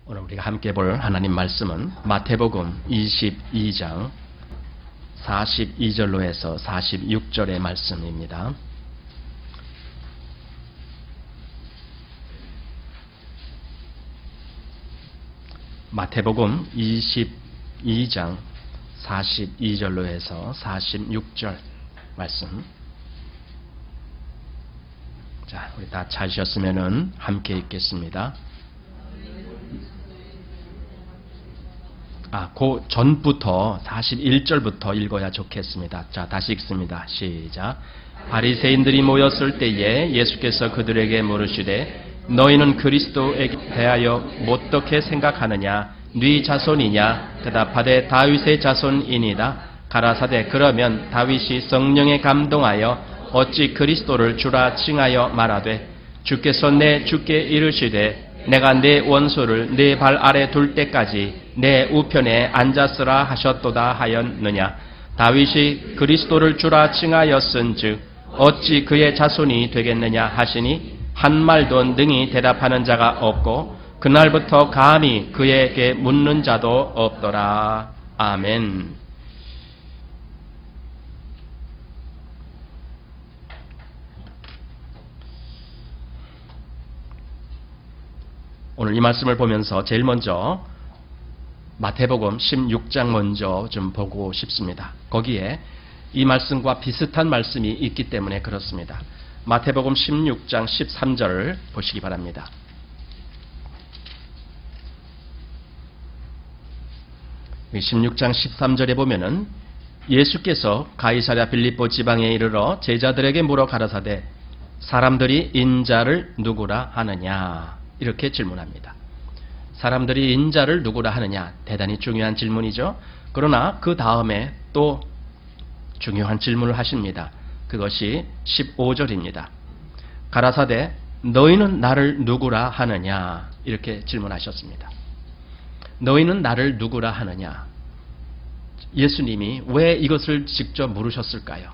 오늘 우리가 함께 볼 하나님 말씀은 마태복음 22장 42절로 해서 46절의 말씀입니다. 마태복음 22장 42절로 해서 46절 말씀. 자, 우리 다 찾으셨으면은 함께 읽겠습니다. 그 전부터 41절부터 읽어야 좋겠습니다. 자, 다시 읽습니다. 시작. 바리새인들이 모였을 때에 예수께서 그들에게 물으시되 너희는 그리스도에 대하여 어떻게 생각하느냐? 네 자손이냐? 대답하되 다윗의 자손이니이다. 가라사대 그러면 다윗이 성령에 감동하여 어찌 그리스도를 주라 칭하여 말하되 주께서 내 주께 이르시되 내가 내 원수를 네 발 아래 둘 때까지 내 우편에 앉았으라 하셨도다 하였느냐? 다윗이 그리스도를 주라 칭하였은즉 어찌 그의 자손이 되겠느냐 하시니 한 말도 능히 대답하는 자가 없고 그날부터 감히 그에게 묻는 자도 없더라. 아멘. 오늘 이 말씀을 보면서 제일 먼저 마태복음 16장 먼저 좀 보고 싶습니다. 거기에 이 말씀과 비슷한 말씀이 있기 때문에 그렇습니다. 마태복음 16장 13절을 보시기 바랍니다. 이 16장 13절에 보면은 예수께서 가이사랴 빌립보 지방에 이르러 제자들에게 물어 가라사대 사람들이 인자를 누구라 하느냐? 이렇게 질문합니다. 사람들이 인자를 누구라 하느냐? 대단히 중요한 질문이죠. 그러나 그 다음에 또 중요한 질문을 하십니다. 그것이 15절입니다. 가라사대 너희는 나를 누구라 하느냐? 이렇게 질문하셨습니다. 너희는 나를 누구라 하느냐? 예수님이 왜 이것을 직접 물으셨을까요?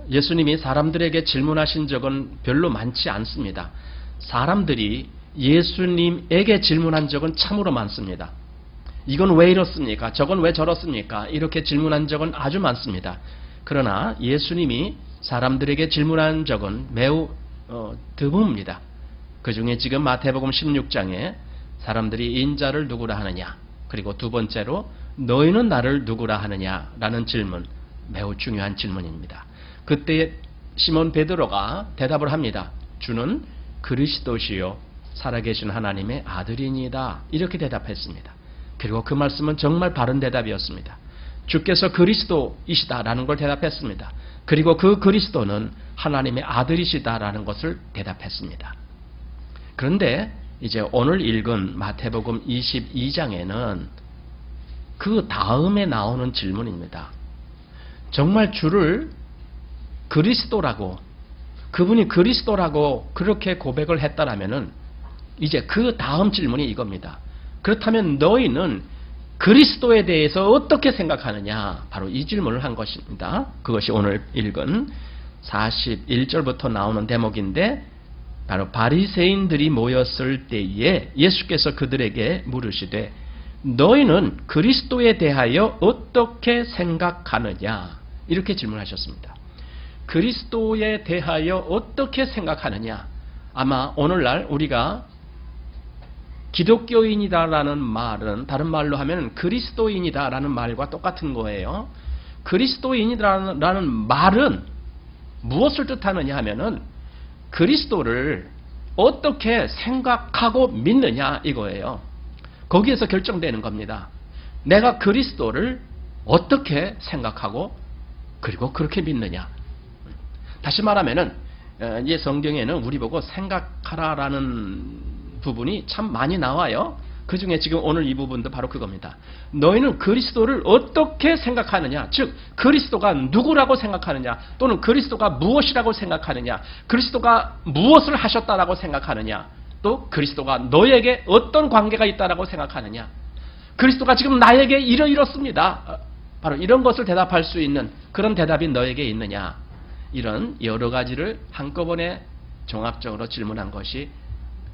예수님이 사람들에게 질문하신 적은 별로 많지 않습니다. 사람들이 예수님에게 질문한 적은 참으로 많습니다. 이건 왜 이렇습니까? 저건 왜 저렇습니까? 이렇게 질문한 적은 아주 많습니다. 그러나 예수님이 사람들에게 질문한 적은 매우 드뭅니다. 그 중에 지금 마태복음 16장에 사람들이 인자를 누구라 하느냐, 그리고 두 번째로 너희는 나를 누구라 하느냐라는 질문, 매우 중요한 질문입니다. 그때 시몬 베드로가 대답을 합니다. 주는 그리스도시요 살아계신 하나님의 아들이니이다. 이렇게 대답했습니다. 그리고 그 말씀은 정말 바른 대답이었습니다. 주께서 그리스도이시다라는 걸 대답했습니다. 그리고 그 그리스도는 하나님의 아들이시다라는 것을 대답했습니다. 그런데 이제 오늘 읽은 마태복음 22장에는 그 다음에 나오는 질문입니다. 정말 주를 그리스도라고, 그분이 그리스도라고 그렇게 고백을 했다라면은 이제 그 다음 질문이 이겁니다. 그렇다면 너희는 그리스도에 대해서 어떻게 생각하느냐? 바로 이 질문을 한 것입니다. 그것이 오늘 읽은 41절부터 나오는 대목인데 바로 바리새인들이 모였을 때에 예수께서 그들에게 물으시되 너희는 그리스도에 대하여 어떻게 생각하느냐? 이렇게 질문하셨습니다. 그리스도에 대하여 어떻게 생각하느냐? 아마 오늘날 우리가 기독교인이다라는 말은 다른 말로 하면 그리스도인이다라는 말과 똑같은 거예요. 그리스도인이라는 말은 무엇을 뜻하느냐 하면은 그리스도를 어떻게 생각하고 믿느냐 이거예요. 거기에서 결정되는 겁니다. 내가 그리스도를 어떻게 생각하고 그리고 그렇게 믿느냐. 다시 말하면은 이 성경에는 우리 보고 생각하라라는 부분이 참 많이 나와요. 그 중에 지금 오늘 이 부분도 바로 그겁니다. 너희는 그리스도를 어떻게 생각하느냐? 즉 그리스도가 누구라고 생각하느냐? 또는 그리스도가 무엇이라고 생각하느냐? 그리스도가 무엇을 하셨다라고 생각하느냐? 또 그리스도가 너에게 어떤 관계가 있다라고 생각하느냐? 그리스도가 지금 나에게 이렇습니다. 바로 이런 것을 대답할 수 있는 그런 대답이 너에게 있느냐? 이런 여러 가지를 한꺼번에 종합적으로 질문한 것이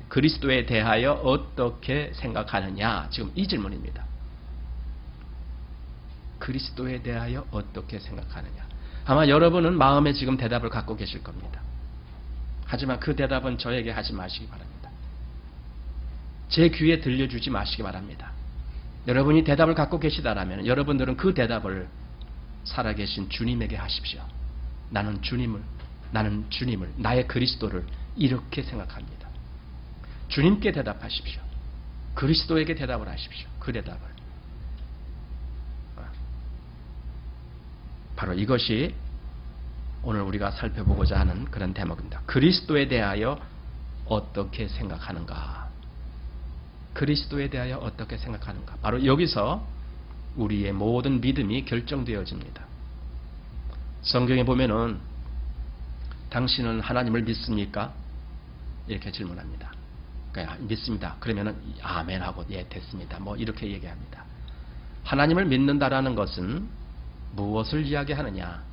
그리스도에 대하여 어떻게 생각하느냐? 지금 이 질문입니다. 그리스도에 대하여 어떻게 생각하느냐? 아마 여러분은 마음에 지금 대답을 갖고 계실 겁니다. 하지만 그 대답은 저에게 하지 마시기 바랍니다. 제 귀에 들려주지 마시기 바랍니다. 여러분이 대답을 갖고 계시다라면 여러분들은 그 대답을 살아계신 주님에게 하십시오. 나는 주님을, 나의 그리스도를 이렇게 생각합니다. 주님께 대답하십시오. 그리스도에게 대답을 하십시오. 그 대답을. 바로 이것이 오늘 우리가 살펴보고자 하는 그런 대목입니다. 그리스도에 대하여 어떻게 생각하는가? 그리스도에 대하여 어떻게 생각하는가? 바로 여기서 우리의 모든 믿음이 결정되어집니다. 성경에 보면은 당신은 하나님을 믿습니까? 이렇게 질문합니다. 그러니까 믿습니다. 그러면은 아멘하고 예 됐습니다. 뭐 이렇게 얘기합니다. 하나님을 믿는다라는 것은 무엇을 이야기하느냐?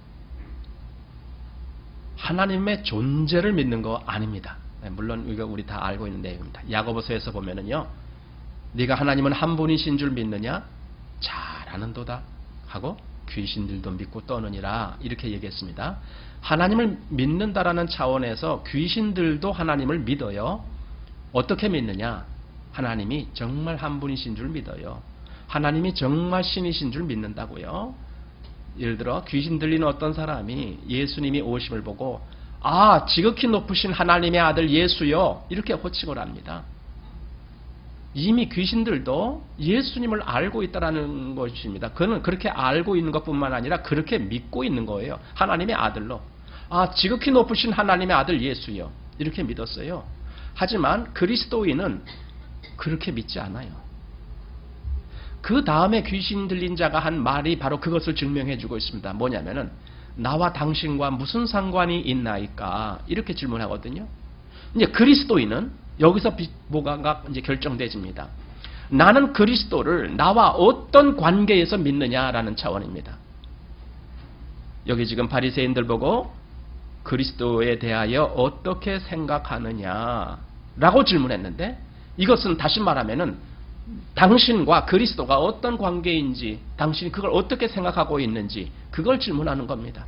하나님의 존재를 믿는 거 아닙니다. 물론 이거 우리 다 알고 있는 내용입니다. 야고보서에서 보면은요, 네가 하나님은 한 분이신 줄 믿느냐? 잘하는도다 하고 귀신들도 믿고 떠느니라 이렇게 얘기했습니다. 하나님을 믿는다라는 차원에서 귀신들도 하나님을 믿어요. 어떻게 믿느냐? 하나님이 정말 한 분이신 줄 믿어요. 하나님이 정말 신이신 줄 믿는다고요. 예를 들어 귀신 들리는 어떤 사람이 예수님이 오심을 보고 아, 지극히 높으신 하나님의 아들 예수요 이렇게 호칭을 합니다. 이미 귀신들도 예수님을 알고 있다는 것입니다. 그는 그렇게 알고 있는 것뿐만 아니라 그렇게 믿고 있는 거예요. 하나님의 아들로. 아, 지극히 높으신 하나님의 아들 예수요 이렇게 믿었어요. 하지만 그리스도인은 그렇게 믿지 않아요. 그 다음에 귀신 들린 자가 한 말이 바로 그것을 증명해 주고 있습니다. 뭐냐면은 나와 당신과 무슨 상관이 있나이까 이렇게 질문하거든요. 이제 그리스도인은 여기서 뭐가 이제 결정되집니다. 나는 그리스도를 나와 어떤 관계에서 믿느냐라는 차원입니다. 여기 지금 바리새인들 보고 그리스도에 대하여 어떻게 생각하느냐라고 질문했는데 이것은 다시 말하면은 당신과 그리스도가 어떤 관계인지 당신이 그걸 어떻게 생각하고 있는지 그걸 질문하는 겁니다.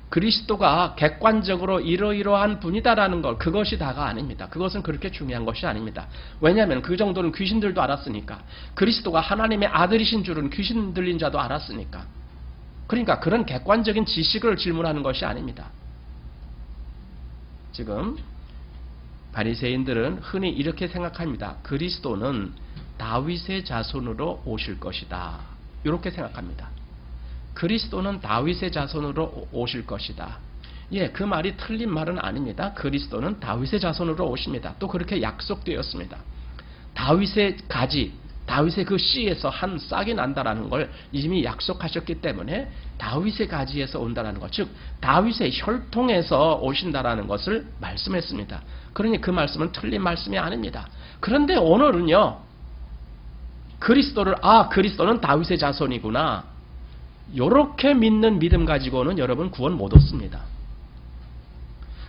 그리스도가 객관적으로 이러이러한 분이다라는 것 그것이 다가 아닙니다. 그것은 그렇게 중요한 것이 아닙니다. 왜냐하면 그 정도는 귀신들도 알았으니까. 그리스도가 하나님의 아들이신 줄은 귀신 들린 자도 알았으니까. 그러니까 그런 객관적인 지식을 질문하는 것이 아닙니다. 지금 바리새인들은 흔히 이렇게 생각합니다. 그리스도는 다윗의 자손으로 오실 것이다. 이렇게 생각합니다. 그리스도는 다윗의 자손으로 오실 것이다. 예, 그 말이 틀린 말은 아닙니다. 그리스도는 다윗의 자손으로 오십니다. 또 그렇게 약속되었습니다. 다윗의 가지, 다윗의 그 씨에서 한 싹이 난다라는 걸 이미 약속하셨기 때문에 다윗의 가지에서 온다라는 것, 즉 다윗의 혈통에서 오신다라는 것을 말씀했습니다. 그러니 그 말씀은 틀린 말씀이 아닙니다. 그런데 오늘은요, 그리스도는 다윗의 자손이구나. 이렇게 믿는 믿음 가지고는 여러분 구원 못 얻습니다.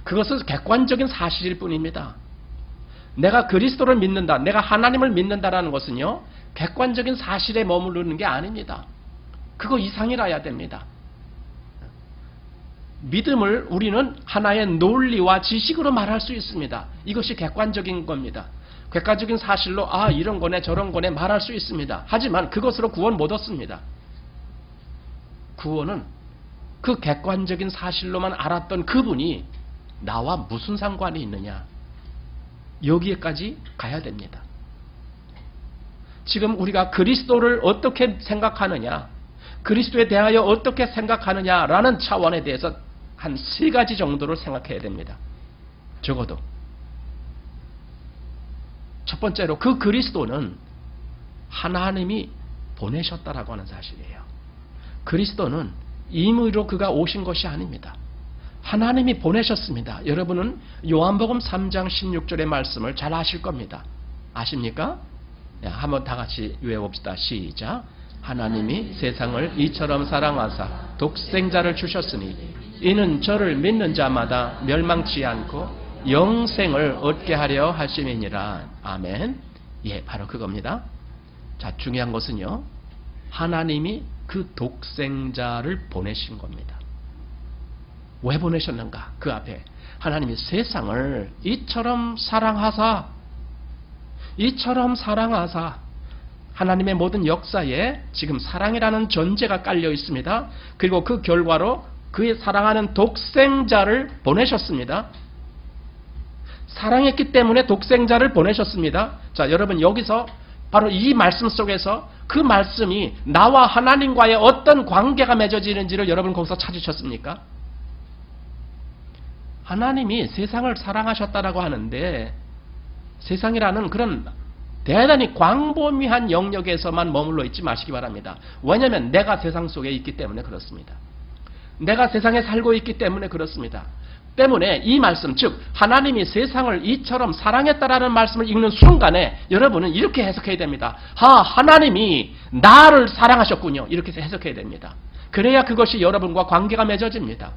그것은 객관적인 사실일 뿐입니다. 내가 그리스도를 믿는다, 내가 하나님을 믿는다라는 것은요, 객관적인 사실에 머무르는 게 아닙니다. 그거 이상이라야 됩니다. 믿음을 우리는 하나의 논리와 지식으로 말할 수 있습니다. 이것이 객관적인 겁니다. 객관적인 사실로 이런 거네 저런 거네 말할 수 있습니다. 하지만 그것으로 구원 못 얻습니다. 구원은 그 객관적인 사실로만 알았던 그분이 나와 무슨 상관이 있느냐, 여기에까지 가야 됩니다. 지금 우리가 그리스도를 어떻게 생각하느냐, 그리스도에 대하여 어떻게 생각하느냐라는 차원에 대해서 한 3가지 정도를 생각해야 됩니다. 적어도 첫 번째로 그 그리스도는 하나님이 보내셨다라고 하는 사실이에요. 그리스도는 임의로 그가 오신 것이 아닙니다. 하나님이 보내셨습니다. 여러분은 요한복음 3장 16절의 말씀을 잘 아실 겁니다. 아십니까? 한번 다 같이 외워봅시다. 시작. 하나님이 세상을 이처럼 사랑하사 독생자를 주셨으니 이는 저를 믿는 자마다 멸망치 않고 영생을 얻게 하려 하심이니라. 아멘. 예, 바로 그겁니다. 자, 중요한 것은요, 하나님이 그 독생자를 보내신 겁니다. 왜 보내셨는가? 그 앞에 하나님이 세상을 이처럼 사랑하사 하나님의 모든 역사에 지금 사랑이라는 전제가 깔려 있습니다. 그리고 그 결과로 그의 사랑하는 독생자를 보내셨습니다. 사랑했기 때문에 독생자를 보내셨습니다. 자, 여러분 여기서 바로 이 말씀 속에서 그 말씀이 나와 하나님과의 어떤 관계가 맺어지는지를 여러분 거기서 찾으셨습니까? 하나님이 세상을 사랑하셨다라고 하는데 세상이라는 그런 대단히 광범위한 영역에서만 머물러 있지 마시기 바랍니다. 왜냐하면 내가 세상 속에 있기 때문에 그렇습니다. 내가 세상에 살고 있기 때문에 그렇습니다. 때문에 이 말씀, 즉 하나님이 세상을 이처럼 사랑했다라는 말씀을 읽는 순간에 여러분은 이렇게 해석해야 됩니다. 하나님이 나를 사랑하셨군요. 이렇게 해석해야 됩니다. 그래야 그것이 여러분과 관계가 맺어집니다.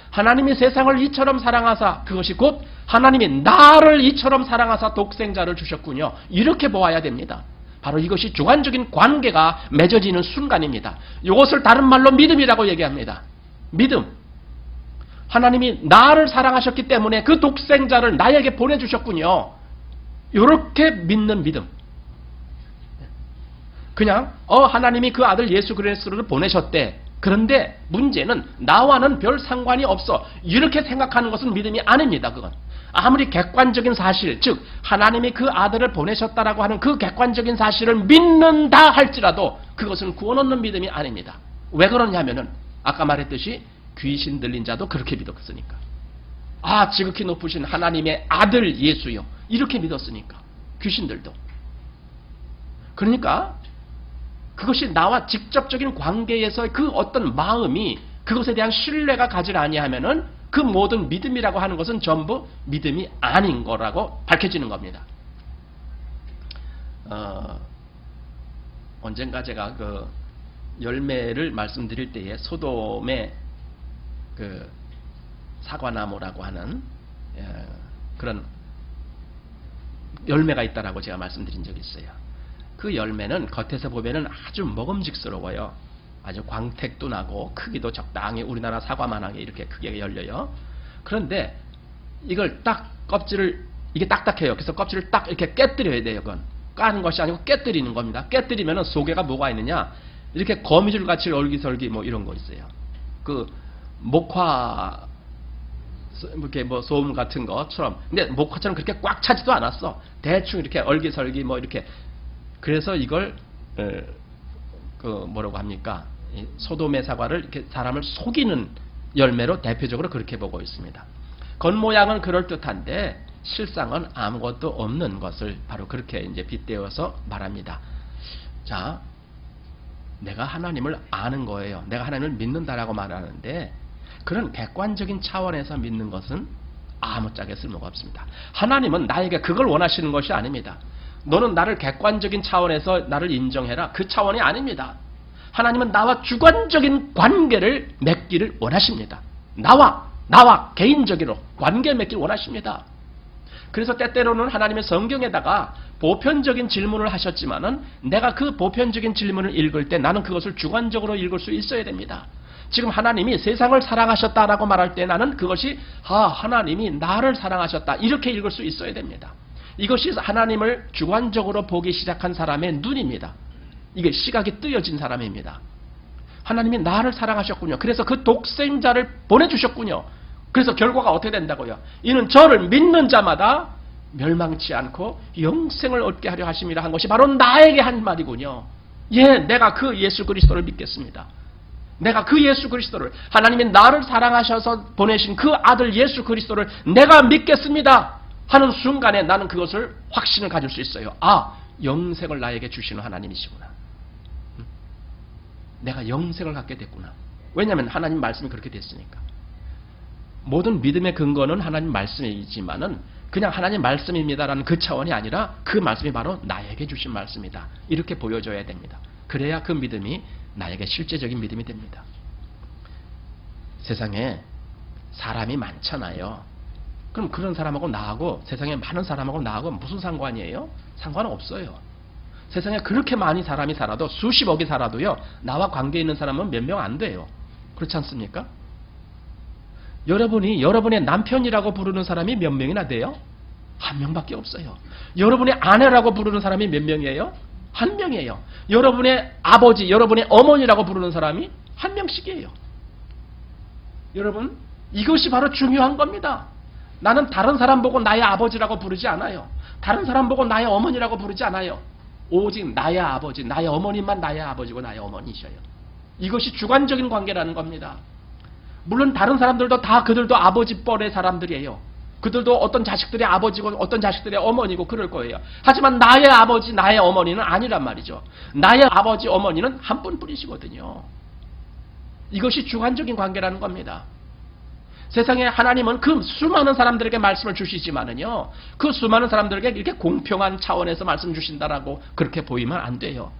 하나님이 세상을 이처럼 사랑하사, 그것이 곧 하나님이 나를 이처럼 사랑하사 독생자를 주셨군요. 이렇게 보아야 됩니다. 바로 이것이 주관적인 관계가 맺어지는 순간입니다. 이것을 다른 말로 믿음이라고 얘기합니다. 믿음. 하나님이 나를 사랑하셨기 때문에 그 독생자를 나에게 보내주셨군요. 이렇게 믿는 믿음. 그냥 하나님이 그 아들 예수 그리스도를 보내셨대. 그런데 문제는 나와는 별 상관이 없어. 이렇게 생각하는 것은 믿음이 아닙니다. 그건 아무리 객관적인 사실, 즉 하나님이 그 아들을 보내셨다라고 하는 그 객관적인 사실을 믿는다 할지라도 그것은 구원 얻는 믿음이 아닙니다. 왜 그러냐면은 아까 말했듯이 귀신 들린 자도 그렇게 믿었으니까. 지극히 높으신 하나님의 아들 예수요. 이렇게 믿었으니까. 귀신들도. 그러니까 그것이 나와 직접적인 관계에서 그 어떤 마음이 그것에 대한 신뢰가 가지 아니하면은 그 모든 믿음이라고 하는 것은 전부 믿음이 아닌 거라고 밝혀지는 겁니다. 언젠가 제가 그 열매를 말씀드릴 때에 소돔의 그 사과나무라고 하는 그런 열매가 있다라고 제가 말씀드린 적이 있어요. 그 열매는 겉에서 보면은 아주 먹음직스러워요. 아주 광택도 나고 크기도 적당히 우리나라 사과만하게 이렇게 크게 열려요. 그런데 이걸 딱 껍질을, 이게 딱딱해요. 그래서 껍질을 딱 이렇게 깨뜨려야 돼요. 그건 까는 것이 아니고 깨뜨리는 겁니다. 깨뜨리면은 속에가 뭐가 있느냐, 이렇게 거미줄 같이 얼기설기 뭐 이런 거 있어요. 그 목화 이렇게 뭐 소음 같은 것처럼. 근데 목화처럼 그렇게 꽉 차지도 않았어. 대충 이렇게 얼기설기 뭐 이렇게. 그래서 이걸 그 뭐라고 합니까? 소돔의 사과를 이렇게 사람을 속이는 열매로 대표적으로 그렇게 보고 있습니다. 겉모양은 그럴듯한데 실상은 아무것도 없는 것을 바로 그렇게 이제 빗대어서 말합니다. 자, 내가 하나님을 아는 거예요. 내가 하나님을 믿는다라고 말하는데 그런 객관적인 차원에서 믿는 것은 아무짝에 쓸모가 없습니다. 하나님은 나에게 그걸 원하시는 것이 아닙니다. 너는 나를 객관적인 차원에서 나를 인정해라. 그 차원이 아닙니다. 하나님은 나와 주관적인 관계를 맺기를 원하십니다. 나와 개인적으로 관계 맺기를 원하십니다. 그래서 때때로는 하나님의 성경에다가 보편적인 질문을 하셨지만은 내가 그 보편적인 질문을 읽을 때 나는 그것을 주관적으로 읽을 수 있어야 됩니다. 지금 하나님이 세상을 사랑하셨다라고 말할 때 나는 그것이 하나님이 나를 사랑하셨다 이렇게 읽을 수 있어야 됩니다. 이것이 하나님을 주관적으로 보기 시작한 사람의 눈입니다. 이게 시각이 뜨여진 사람입니다. 하나님이 나를 사랑하셨군요. 그래서 그 독생자를 보내주셨군요. 그래서 결과가 어떻게 된다고요? 이는 저를 믿는 자마다 멸망치 않고 영생을 얻게 하려 하심이라 한 것이 바로 나에게 한 말이군요. 내가 그 예수 그리스도를 믿겠습니다. 내가 그 예수 그리스도를, 하나님이 나를 사랑하셔서 보내신 그 아들 예수 그리스도를 내가 믿겠습니다 하는 순간에 나는 그것을 확신을 가질 수 있어요. 영생을 나에게 주시는 하나님이시구나. 내가 영생을 갖게 됐구나. 왜냐하면 하나님 말씀이 그렇게 됐으니까. 모든 믿음의 근거는 하나님 말씀이지만은 그냥 하나님 말씀입니다라는 그 차원이 아니라 그 말씀이 바로 나에게 주신 말씀이다. 이렇게 보여줘야 됩니다. 그래야 그 믿음이 나에게 실제적인 믿음이 됩니다. 세상에 사람이 많잖아요. 그럼 그런 사람하고 나하고 세상에 많은 사람하고 나하고 무슨 상관이에요? 상관은 없어요. 세상에 그렇게 많이 사람이 살아도 수십억이 살아도요. 나와 관계 있는 사람은 몇 명 안 돼요. 그렇지 않습니까? 여러분이 여러분의 남편이라고 부르는 사람이 몇 명이나 돼요? 한 명밖에 없어요. 여러분의 아내라고 부르는 사람이 몇 명이에요? 한 명이에요. 여러분의 아버지, 여러분의 어머니라고 부르는 사람이 한 명씩이에요. 여러분, 이것이 바로 중요한 겁니다. 나는 다른 사람 보고 나의 아버지라고 부르지 않아요. 다른 사람 보고 나의 어머니라고 부르지 않아요. 오직 나의 아버지, 나의 어머니만 나의 아버지고 나의 어머니셔요. 이것이 주관적인 관계라는 겁니다. 물론 다른 사람들도 다 그들도 아버지 뻘의 사람들이에요. 그들도 어떤 자식들의 아버지고 어떤 자식들의 어머니고 그럴 거예요. 하지만 나의 아버지, 나의 어머니는 아니란 말이죠. 나의 아버지, 어머니는 한 분뿐이시거든요. 이것이 주관적인 관계라는 겁니다. 세상에 하나님은 그 수많은 사람들에게 말씀을 주시지만은요, 그 수많은 사람들에게 이렇게 공평한 차원에서 말씀 주신다라고 그렇게 보이면 안 돼요.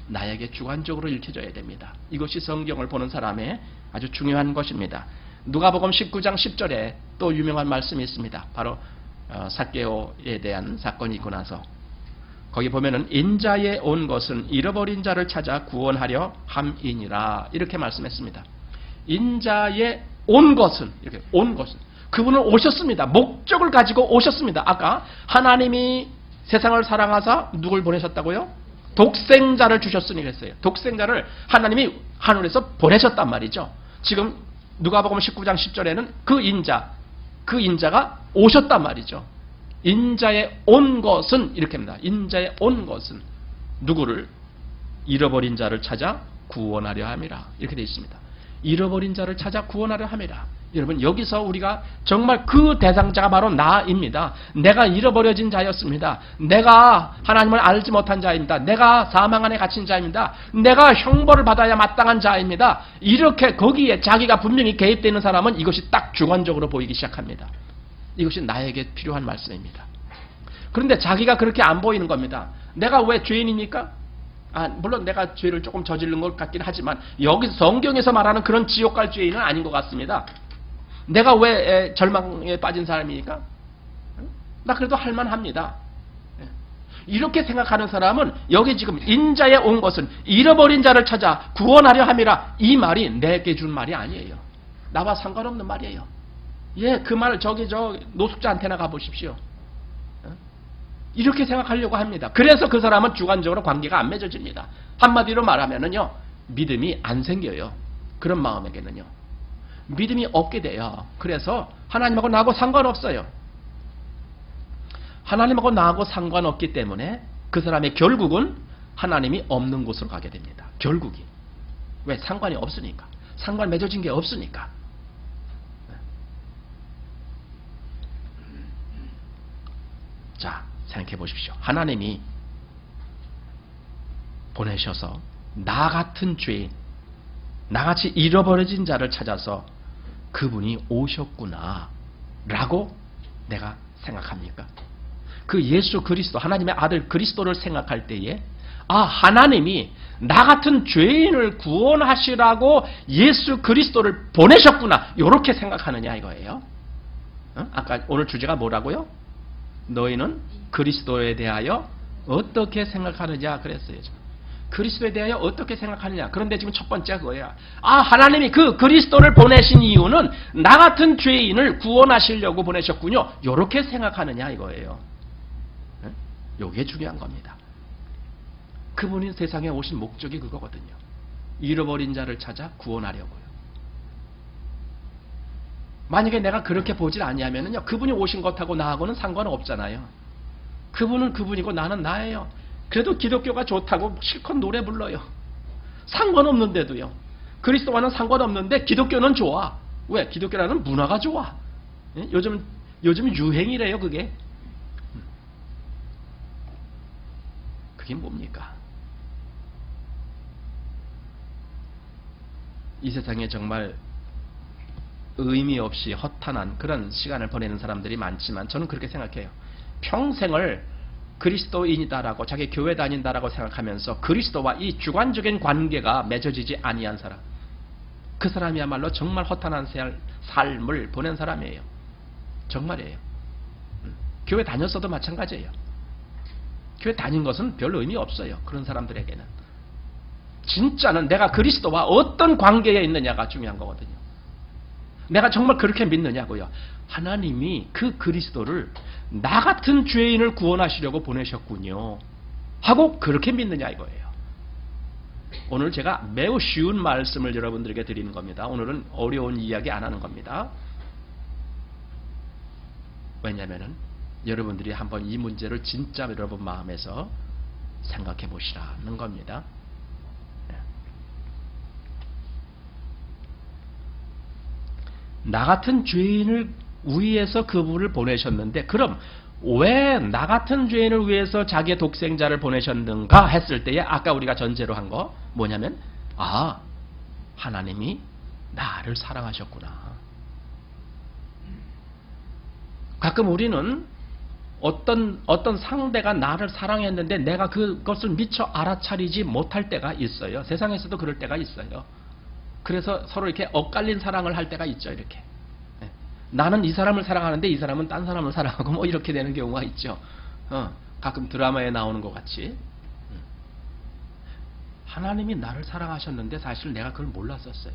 나에게 주관적으로 읽혀져야 됩니다. 이것이 성경을 보는 사람의 아주 중요한 것입니다. 누가복음 19장 10절에 또 유명한 말씀이 있습니다. 바로 삭개오에 대한 사건이 있고 나서 거기 보면은 인자에 온 것은 잃어버린 자를 찾아 구원하려 함이니라 이렇게 말씀했습니다. 인자에 온 것은 이렇게 온 것은 그분은 오셨습니다. 목적을 가지고 오셨습니다. 아까 하나님이 세상을 사랑하사 누굴 보내셨다고요? 독생자를 주셨으니 그랬어요. 독생자를 하나님이 하늘에서 보내셨단 말이죠. 지금 누가복음 19장 10절에는 그 인자가 오셨단 말이죠. 인자에 온 것은 이렇게 합니다. 인자에 온 것은 누구를? 잃어버린 자를 찾아 구원하려 함이라. 이렇게 되어 있습니다. 잃어버린 자를 찾아 구원하려 함이라. 여러분, 여기서 우리가 정말 그 대상자가 바로 나입니다. 내가 잃어버려진 자였습니다. 내가 하나님을 알지 못한 자입니다. 내가 사망 안에 갇힌 자입니다. 내가 형벌을 받아야 마땅한 자입니다. 이렇게 거기에 자기가 분명히 개입되는 사람은 이것이 딱 주관적으로 보이기 시작합니다. 이것이 나에게 필요한 말씀입니다. 그런데 자기가 그렇게 안 보이는 겁니다. 내가 왜 죄인입니까? 물론 내가 죄를 조금 저지른 것 같긴 하지만 여기서 성경에서 말하는 그런 지옥 갈 죄인은 아닌 것 같습니다. 내가 왜 절망에 빠진 사람이니까? 나 그래도 할만합니다. 이렇게 생각하는 사람은 여기 지금 인자에 온 것은 잃어버린 자를 찾아 구원하려 함이라 이 말이 내게 준 말이 아니에요. 나와 상관없는 말이에요. 그 말 저기 노숙자한테나 가보십시오. 이렇게 생각하려고 합니다. 그래서 그 사람은 주관적으로 관계가 안 맺어집니다. 한마디로 말하면은요, 믿음이 안 생겨요. 그런 마음에게는요. 믿음이 없게 돼요. 그래서 하나님하고 나하고 상관없어요. 하나님하고 나하고 상관없기 때문에 그 사람의 결국은 하나님이 없는 곳으로 가게 됩니다. 결국이. 왜? 상관이 없으니까. 상관 맺어진 게 없으니까. 자, 생각해 보십시오. 하나님이 보내셔서 나 같은 죄인, 나같이 잃어버려진 자를 찾아서 그분이 오셨구나 라고 내가 생각합니까? 그 예수 그리스도, 하나님의 아들 그리스도를 생각할 때에 하나님이 나 같은 죄인을 구원하시라고 예수 그리스도를 보내셨구나 이렇게 생각하느냐 이거예요. 아까 오늘 주제가 뭐라고요? 너희는 그리스도에 대하여 어떻게 생각하느냐 그랬어요. 그리스도에 대하여 어떻게 생각하느냐. 그런데 지금 첫 번째가 그거야. 하나님이 그 그리스도를 보내신 이유는 나 같은 죄인을 구원하시려고 보내셨군요. 이렇게 생각하느냐 이거예요. 이게 중요한 겁니다. 그분이 세상에 오신 목적이 그거거든요. 잃어버린 자를 찾아 구원하려고요. 만약에 내가 그렇게 보질 아니하면요, 그분이 오신 것하고 나하고는 상관은 없잖아요. 그분은 그분이고 나는 나예요. 그래도 기독교가 좋다고 실컷 노래 불러요. 상관없는데도요. 그리스도와는 상관없는데 기독교는 좋아. 왜? 기독교라는 문화가 좋아. 요즘 유행이래요, 그게. 그게 뭡니까? 이 세상에 정말 의미 없이 허탄한 그런 시간을 보내는 사람들이 많지만 저는 그렇게 생각해요. 평생을 그리스도인이다라고 자기 교회 다닌다라고 생각하면서 그리스도와 이 주관적인 관계가 맺어지지 아니한 사람, 그 사람이야말로 정말 허탄한 삶을 보낸 사람이에요. 정말이에요. 교회 다녔어도 마찬가지예요. 교회 다닌 것은 별 의미 없어요. 그런 사람들에게는. 진짜는 내가 그리스도와 어떤 관계에 있느냐가 중요한 거거든요. 내가 정말 그렇게 믿느냐고요. 하나님이 그 그리스도를 나 같은 죄인을 구원하시려고 보내셨군요 하고 그렇게 믿느냐 이거예요. 오늘 제가 매우 쉬운 말씀을 여러분들에게 드리는 겁니다. 오늘은 어려운 이야기 안 하는 겁니다. 왜냐하면 여러분들이 한번 이 문제를 진짜 여러분 마음에서 생각해 보시라는 겁니다. 나 같은 죄인을 위해서 그분을 보내셨는데 그럼 왜 나 같은 죄인을 위해서 자기의 독생자를 보내셨는가 했을 때에 아까 우리가 전제로 한 거 뭐냐면 하나님이 나를 사랑하셨구나. 가끔 우리는 어떤 상대가 나를 사랑했는데 내가 그것을 미처 알아차리지 못할 때가 있어요. 세상에서도 그럴 때가 있어요. 그래서 서로 이렇게 엇갈린 사랑을 할 때가 있죠. 이렇게 나는 이 사람을 사랑하는데 이 사람은 딴 사람을 사랑하고 뭐 이렇게 되는 경우가 있죠. 가끔 드라마에 나오는 것 같이. 하나님이 나를 사랑하셨는데 사실 내가 그걸 몰랐었어요.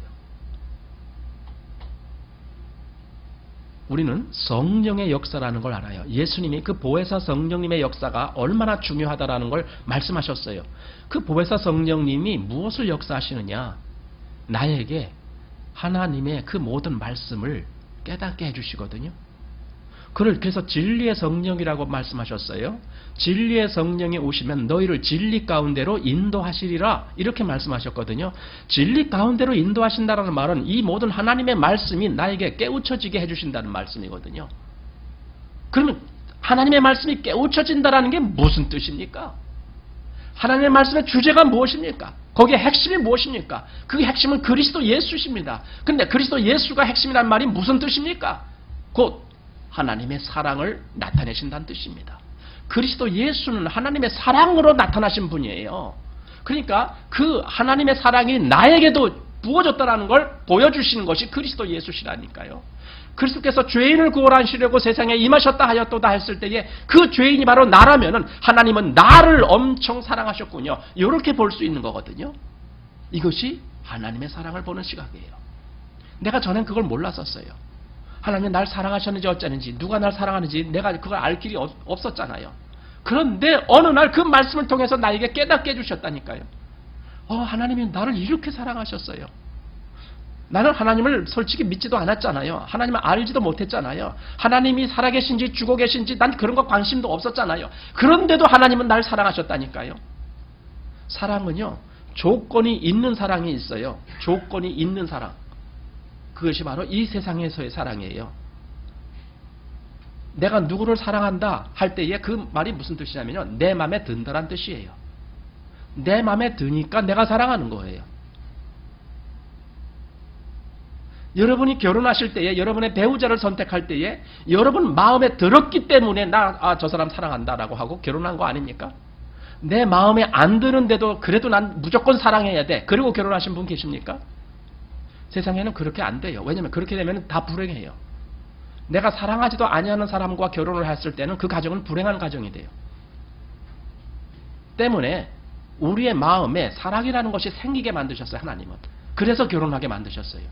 우리는 성령의 역사라는 걸 알아요. 예수님이 그 보혜사 성령님의 역사가 얼마나 중요하다라는 걸 말씀하셨어요. 그 보혜사 성령님이 무엇을 역사하시느냐? 나에게 하나님의 그 모든 말씀을 깨닫게 해주시거든요. 그래서 진리의 성령이라고 말씀하셨어요. 진리의 성령이 오시면 너희를 진리 가운데로 인도하시리라 이렇게 말씀하셨거든요. 진리 가운데로 인도하신다는 말은 이 모든 하나님의 말씀이 나에게 깨우쳐지게 해주신다는 말씀이거든요. 그러면 하나님의 말씀이 깨우쳐진다는 게 무슨 뜻입니까? 하나님의 말씀의 주제가 무엇입니까? 거기에 핵심이 무엇입니까? 그 핵심은 그리스도 예수십니다. 근데 그리스도 예수가 핵심이란 말이 무슨 뜻입니까? 곧 하나님의 사랑을 나타내신다는 뜻입니다. 그리스도 예수는 하나님의 사랑으로 나타나신 분이에요. 그러니까 그 하나님의 사랑이 나에게도 부어졌다는 걸 보여주시는 것이 그리스도 예수시라니까요. 그리스도께서 죄인을 구원하시려고 세상에 임하셨다 하였도다 했을 때에 그 죄인이 바로 나라면은 하나님은 나를 엄청 사랑하셨군요. 이렇게 볼 수 있는 거거든요. 이것이 하나님의 사랑을 보는 시각이에요. 내가 전엔 그걸 몰랐었어요. 하나님이 날 사랑하셨는지 어쩌는지 누가 날 사랑하는지 내가 그걸 알 길이 없었잖아요. 그런데 어느 날 그 말씀을 통해서 나에게 깨닫게 해주셨다니까요. 하나님이 나를 이렇게 사랑하셨어요. 나는 하나님을 솔직히 믿지도 않았잖아요. 하나님을 알지도 못했잖아요. 하나님이 살아계신지 죽어 계신지 난 그런 거 관심도 없었잖아요. 그런데도 하나님은 날 사랑하셨다니까요. 사랑은요, 조건이 있는 사랑이 있어요. 조건이 있는 사랑. 그것이 바로 이 세상에서의 사랑이에요. 내가 누구를 사랑한다 할 때에 그 말이 무슨 뜻이냐면요, 내 마음에 든다란 뜻이에요. 내 마음에 드니까 내가 사랑하는 거예요. 여러분이 결혼하실 때에 여러분의 배우자를 선택할 때에 여러분 마음에 들었기 때문에 저 사람 사랑한다라고 하고 결혼한 거 아닙니까? 내 마음에 안 드는데도 그래도 난 무조건 사랑해야 돼. 그리고 결혼하신 분 계십니까? 세상에는 그렇게 안 돼요. 왜냐하면 그렇게 되면 다 불행해요. 내가 사랑하지도 아니하는 사람과 결혼을 했을 때는 그 가정은 불행한 가정이 돼요. 때문에 우리의 마음에 사랑이라는 것이 생기게 만드셨어요. 하나님은. 그래서 결혼하게 만드셨어요.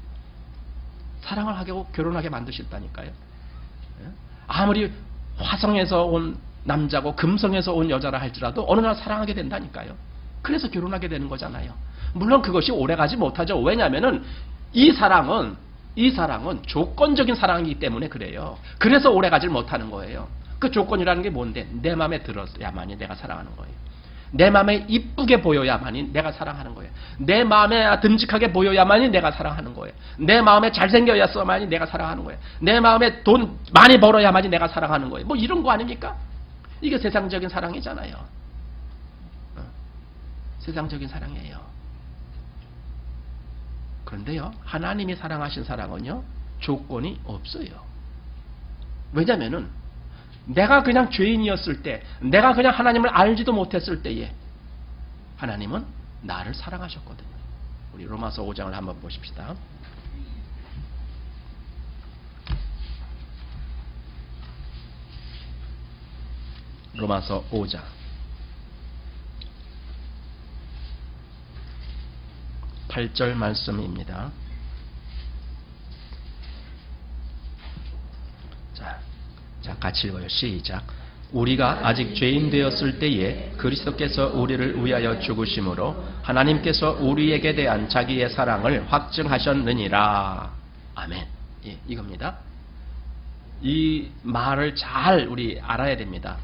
사랑을 하고 결혼하게 만드셨다니까요. 아무리 화성에서 온 남자고 금성에서 온 여자라 할지라도 어느 날 사랑하게 된다니까요. 그래서 결혼하게 되는 거잖아요. 물론 그것이 오래가지 못하죠. 왜냐하면은 이 사랑은 조건적인 사랑이기 때문에 그래요. 그래서 오래가지 못하는 거예요. 그 조건이라는 게 뭔데? 내 마음에 들어야만이 내가 사랑하는 거예요. 내 마음에 이쁘게 보여야만이 내가 사랑하는 거예요. 내 마음에 듬직하게 보여야만이 내가 사랑하는 거예요. 내 마음에 잘생겨야만이 내가 사랑하는 거예요. 내 마음에 돈 많이 벌어야만이 내가 사랑하는 거예요. 뭐 이런 거 아닙니까? 이게 세상적인 사랑이잖아요. 세상적인 사랑이에요. 그런데요, 하나님이 사랑하신 사랑은요, 조건이 없어요. 왜냐면은 내가 그냥 죄인이었을 때, 내가 그냥 하나님을 알지도 못했을 때에 하나님은 나를 사랑하셨거든요. 우리 로마서 5장을 한번 보십시다. 로마서 5장 8절 말씀입니다. 자, 같이 읽어요. 시작. 우리가 아직 죄인 되었을 때에 그리스도께서 우리를 위하여 죽으심으로 하나님께서 우리에게 대한 자기의 사랑을 확증하셨느니라. 아멘. 예, 이겁니다. 이 말을 잘 우리 알아야 됩니다.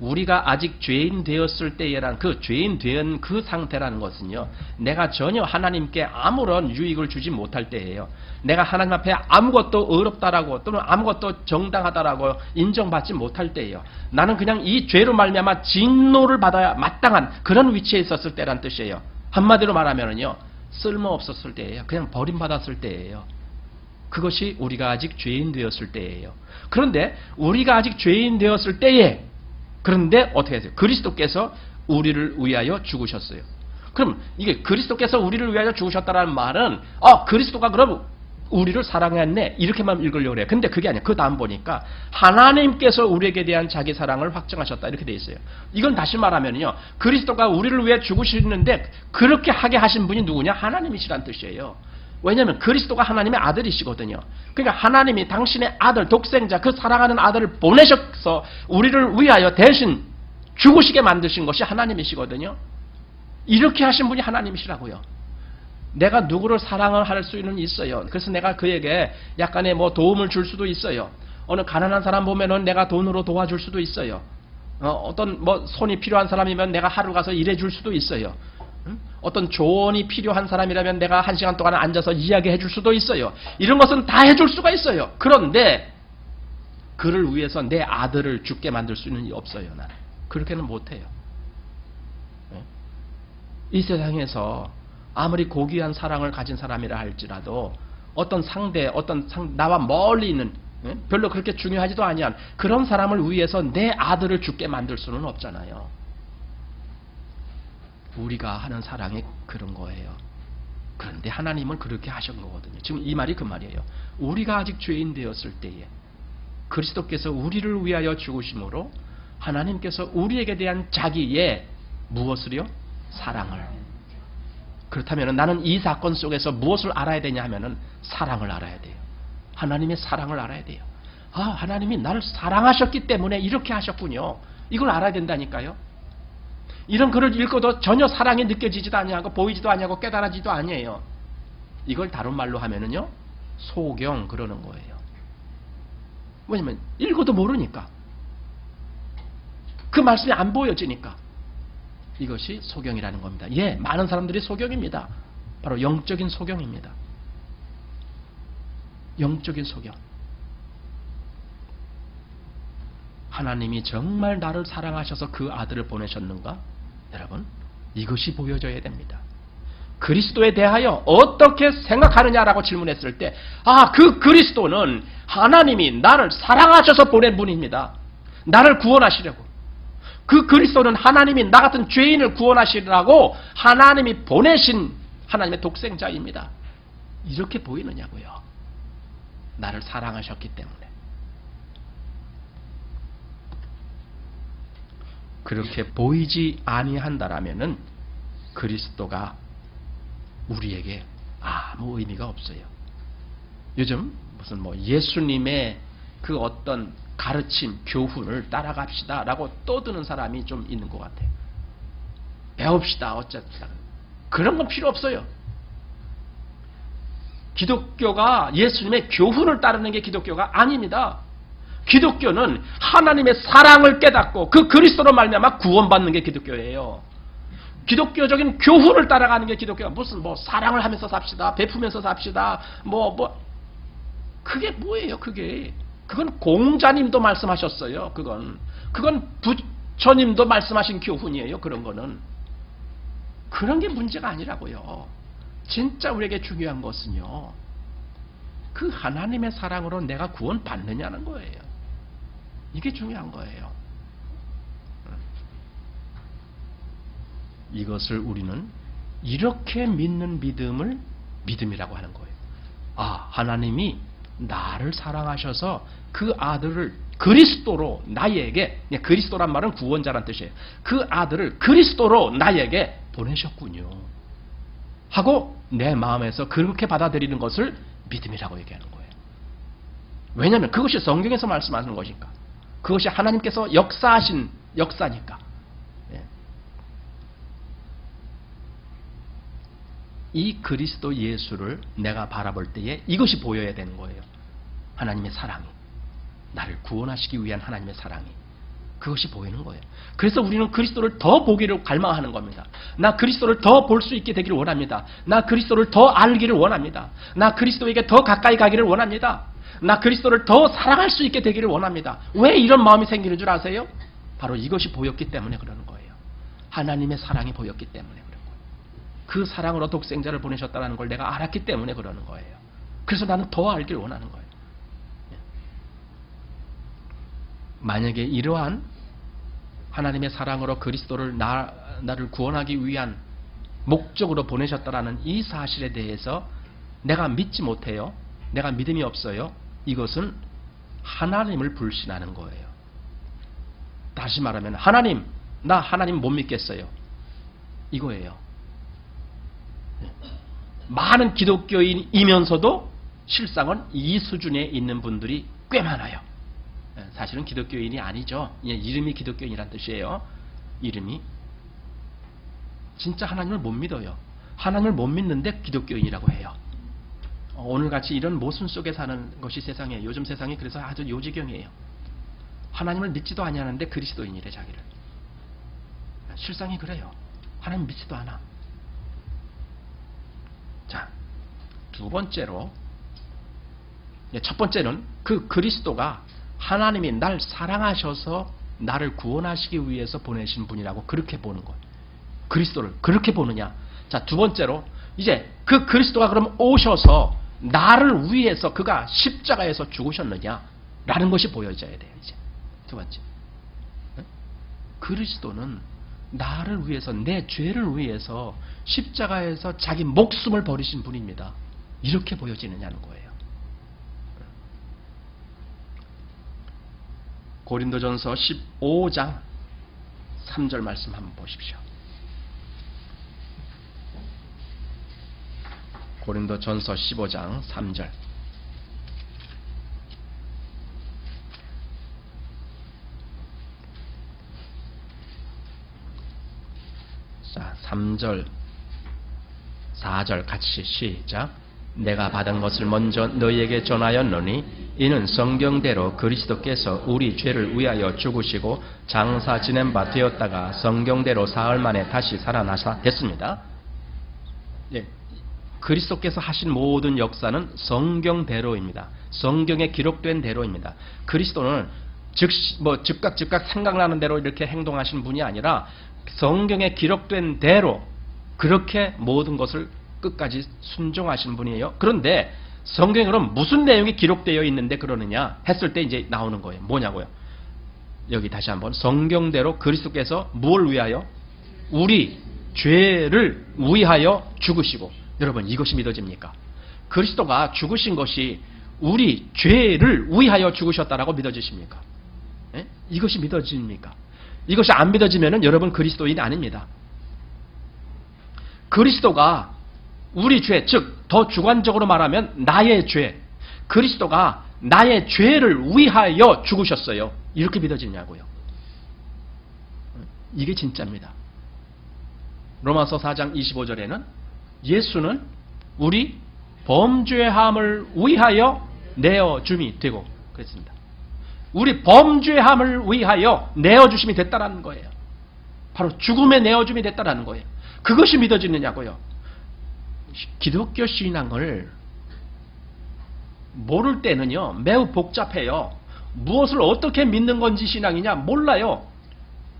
우리가 아직 죄인 되었을 때에란 그 죄인 된 그 상태라는 것은요, 내가 전혀 하나님께 아무런 유익을 주지 못할 때예요. 내가 하나님 앞에 아무것도 의롭다라고 또는 아무것도 정당하다라고 인정받지 못할 때예요. 나는 그냥 이 죄로 말미암아 진노를 받아야 마땅한 그런 위치에 있었을 때란 뜻이에요. 한마디로 말하면요, 쓸모없었을 때예요. 그냥 버림받았을 때예요. 그것이 우리가 아직 죄인 되었을 때예요. 그런데 우리가 아직 죄인 되었을 때에, 그런데 어떻게 하세요? 그리스도께서 우리를 위하여 죽으셨어요. 그럼 이게 그리스도께서 우리를 위하여 죽으셨다는 말은 그리스도가 그럼 우리를 사랑했네 이렇게만 읽으려고 해요. 근데 그게 아니에요. 그 다음 보니까 하나님께서 우리에게 대한 자기 사랑을 확증하셨다 이렇게 돼 있어요. 이건 다시 말하면요, 그리스도가 우리를 위해 죽으시는데 그렇게 하게 하신 분이 누구냐? 하나님이시란 뜻이에요. 왜냐하면 그리스도가 하나님의 아들이시거든요. 그러니까 하나님이 당신의 아들, 독생자, 그 사랑하는 아들을 보내셔서 우리를 위하여 대신 죽으시게 만드신 것이 하나님이시거든요. 이렇게 하신 분이 하나님이시라고요. 내가 누구를 사랑을 할 수는 있어요. 그래서 내가 그에게 약간의 도움을 줄 수도 있어요. 어느 가난한 사람 보면은 내가 돈으로 도와줄 수도 있어요. 어떤 손이 필요한 사람이면 내가 하루 가서 일해줄 수도 있어요. 어떤 조언이 필요한 사람이라면 내가 1시간 동안 앉아서 이야기해 줄 수도 있어요. 이런 것은 다 해줄 수가 있어요. 그런데 그를 위해서 내 아들을 죽게 만들 수는 없어요. 나는 그렇게는 못해요. 이 세상에서 아무리 고귀한 사랑을 가진 사람이라 할지라도 어떤 나와 멀리 있는, 별로 그렇게 중요하지도 아니한 그런 사람을 위해서 내 아들을 죽게 만들 수는 없잖아요. 우리가 하는 사랑이 그런 거예요. 그런데 하나님은 그렇게 하신 거거든요. 지금 이 말이 그 말이에요. 우리가 아직 죄인 되었을 때에 그리스도께서 우리를 위하여 죽으심으로 하나님께서 우리에게 대한 자기의 무엇을요? 사랑을. 그렇다면 나는 이 사건 속에서 무엇을 알아야 되냐 하면은 사랑을 알아야 돼요. 하나님의 사랑을 알아야 돼요. 하나님이 나를 사랑하셨기 때문에 이렇게 하셨군요. 이걸 알아야 된다니까요. 이런 글을 읽어도 전혀 사랑이 느껴지지도 아니하고 보이지도 아니하고 깨달아지도 아니에요. 이걸 다른 말로 하면은요, 소경 그러는 거예요. 왜냐면 읽어도 모르니까. 그 말씀이 안 보여지니까. 이것이 소경이라는 겁니다. 예, 많은 사람들이 소경입니다. 바로 영적인 소경입니다. 영적인 소경. 하나님이 정말 나를 사랑하셔서 그 아들을 보내셨는가? 여러분, 이것이 보여져야 됩니다. 그리스도에 대하여 어떻게 생각하느냐라고 질문했을 때, 그 그리스도는 하나님이 나를 사랑하셔서 보낸 분입니다. 나를 구원하시려고. 그 그리스도는 하나님이 나 같은 죄인을 구원하시라고 하나님이 보내신 하나님의 독생자입니다. 이렇게 보이느냐고요. 나를 사랑하셨기 때문에. 그렇게 보이지 아니한다라면은 그리스도가 우리에게 아무 의미가 없어요. 요즘 무슨 예수님의 그 어떤 가르침, 교훈을 따라갑시다라고 떠드는 사람이 좀 있는 것 같아요. 배웁시다, 어쨌든. 그런 건 필요 없어요. 기독교가 예수님의 교훈을 따르는 게 기독교가 아닙니다. 기독교는 하나님의 사랑을 깨닫고 그 그리스도로 말미암아 구원받는 게 기독교예요. 기독교적인 교훈을 따라가는 게 기독교가 무슨 사랑을 하면서 삽시다, 베푸면서 삽시다, 그게 뭐예요? 그건 공자님도 말씀하셨어요. 그건 부처님도 말씀하신 교훈이에요. 그런 거는 그런 게 문제가 아니라고요. 진짜 우리에게 중요한 것은요, 그 하나님의 사랑으로 내가 구원 받느냐는 거예요. 이게 중요한 거예요. 이것을 우리는 이렇게 믿는 믿음을 믿음이라고 하는 거예요. 하나님이 나를 사랑하셔서 그 아들을 그리스도로 나에게, 그리스도란 말은 구원자란 뜻이에요. 그 아들을 그리스도로 나에게 보내셨군요 하고 내 마음에서 그렇게 받아들이는 것을 믿음이라고 얘기하는 거예요. 왜냐하면 그것이 성경에서 말씀하는 것이니까. 그것이 하나님께서 역사하신 역사니까. 이 그리스도 예수를 내가 바라볼 때에 이것이 보여야 되는 거예요. 하나님의 사랑이, 나를 구원하시기 위한 하나님의 사랑이, 그것이 보이는 거예요. 그래서 우리는 그리스도를 더 보기를 갈망하는 겁니다. 나 그리스도를 더 볼 수 있게 되기를 원합니다. 나 그리스도를 더 알기를 원합니다. 나 그리스도에게 더 가까이 가기를 원합니다. 나 그리스도를 더 사랑할 수 있게 되기를 원합니다. 왜 이런 마음이 생기는 줄 아세요? 바로 이것이 보였기 때문에 그러는 거예요. 하나님의 사랑이 보였기 때문에 그런 거예요. 그 사랑으로 독생자를 보내셨다는 걸 내가 알았기 때문에 그러는 거예요. 그래서 나는 더 알기를 원하는 거예요. 만약에 이러한 하나님의 사랑으로 그리스도를 나를 구원하기 위한 목적으로 보내셨다라는 이 사실에 대해서 내가 믿지 못해요. 내가 믿음이 없어요. 이것은 하나님을 불신하는 거예요. 다시 말하면 하나님, 나 하나님 못 믿겠어요. 이거예요. 많은 기독교인이면서도 실상은 이 수준에 있는 분들이 꽤 많아요. 사실은 기독교인이 아니죠. 이름이 기독교인이란 뜻이에요. 이름이. 진짜 하나님을 못 믿어요. 하나님을 못 믿는데 기독교인이라고 해요. 오늘같이 이런 모순 속에 사는 것이 세상이에요. 요즘 세상이 그래서 아주 요지경이에요. 하나님을 믿지도 아니하는데 그리스도인이래 자기를. 실상이 그래요. 하나님 믿지도 않아. 자, 두 번째로, 첫 번째는 그 그리스도가 하나님이 날 사랑하셔서 나를 구원하시기 위해서 보내신 분이라고 그렇게 보는 거예요. 그리스도를 그렇게 보느냐. 자, 두 번째로 이제 그 그리스도가 그럼 오셔서 나를 위해서 그가 십자가에서 죽으셨느냐라는 것이 보여져야 돼요. 이제 두 번째, 그리스도는 나를 위해서, 내 죄를 위해서 십자가에서 자기 목숨을 버리신 분입니다. 이렇게 보여지느냐는 거예요. 고린도전서 15장 3절 말씀 한번 보십시오. 고린도전서 15장 3절. 자, 3절, 4절 같이 시작. 내가 받은 것을 먼저 너희에게 전하였노니 이는 성경대로 그리스도께서 우리 죄를 위하여 죽으시고 장사 지낸 바 되었다가 성경대로 사흘 만에 다시 살아나사 됐습니다. 예, 그리스도께서 하신 모든 역사는 성경대로입니다. 성경에 기록된 대로입니다. 그리스도는 즉각 생각나는 대로 이렇게 행동하신 분이 아니라 성경에 기록된 대로 그렇게 모든 것을 끝까지 순종하신 분이에요. 그런데 성경에 그럼 무슨 내용이 기록되어 있는데 그러느냐 했을 때 이제 나오는 거예요. 뭐냐고요? 여기 다시 한번 성경대로 그리스도께서 무엇을 위하여? 우리 죄를 위하여 죽으시고. 여러분, 이것이 믿어집니까? 그리스도가 죽으신 것이 우리 죄를 위하여 죽으셨다라고 믿어지십니까? 예? 이것이 믿어집니까? 이것이 안 믿어지면은 여러분 그리스도인이 아닙니다. 그리스도가 우리 죄, 즉 더 주관적으로 말하면 나의 죄, 그리스도가 나의 죄를 위하여 죽으셨어요. 이렇게 믿어지냐고요. 이게 진짜입니다. 로마서 4장 25절에는 예수는 우리 범죄함을 위하여 내어줌이 되고 그랬습니다. 우리 범죄함을 위하여 내어주심이 됐다라는 거예요. 바로 죽음에 내어줌이 됐다라는 거예요. 그것이 믿어지느냐고요. 기독교 신앙을 모를 때는요 매우 복잡해요. 무엇을 어떻게 믿는 건지 신앙이냐 몰라요.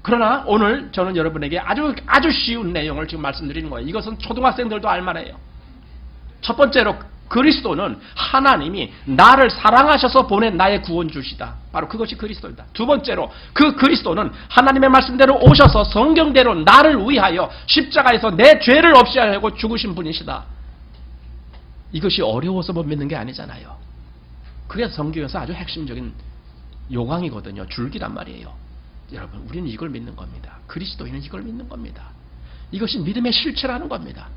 그러나 오늘 저는 여러분에게 아주 쉬운 내용을 지금 말씀드리는 거예요. 이것은 초등학생들도 알만해요. 첫 번째로 그리스도는 하나님이 나를 사랑하셔서 보낸 나의 구원주시다. 바로 그것이 그리스도이다. 두 번째로 그 그리스도는 하나님의 말씀대로 오셔서 성경대로 나를 위하여 십자가에서 내 죄를 없이 하려고 죽으신 분이시다. 이것이 어려워서 못 믿는 게 아니잖아요. 그래서 성경에서 아주 핵심적인 요강이거든요. 줄기란 말이에요. 여러분, 우리는 이걸 믿는 겁니다. 그리스도인은 이걸 믿는 겁니다. 이것이 믿음의 실체라는 겁니다.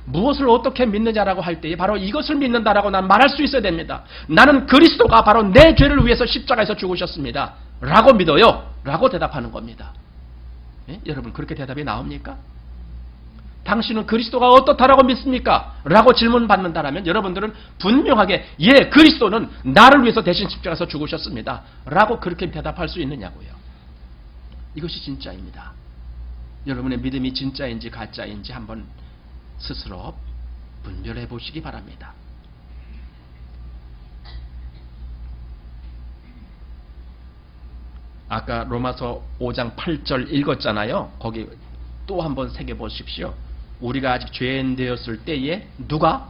무엇을 어떻게 믿느냐라고 할 때 바로 이것을 믿는다라고 난 말할 수 있어야 됩니다. 나는 그리스도가 바로 내 죄를 위해서 십자가에서 죽으셨습니다. 라고 믿어요. 라고 대답하는 겁니다. 예? 여러분, 그렇게 대답이 나옵니까? 당신은 그리스도가 어떻다라고 믿습니까? 라고 질문 받는다라면 여러분들은 분명하게 예, 그리스도는 나를 위해서 대신 십자가에서 죽으셨습니다. 라고 그렇게 대답할 수 있느냐고요. 이것이 진짜입니다. 여러분의 믿음이 진짜인지 가짜인지 한번 스스로 분별해 보시기 바랍니다. 아까 로마서 5장 8절 읽었잖아요. 거기 또 한번 새겨 보십시오. 우리가 아직 죄인 되었을 때에 누가?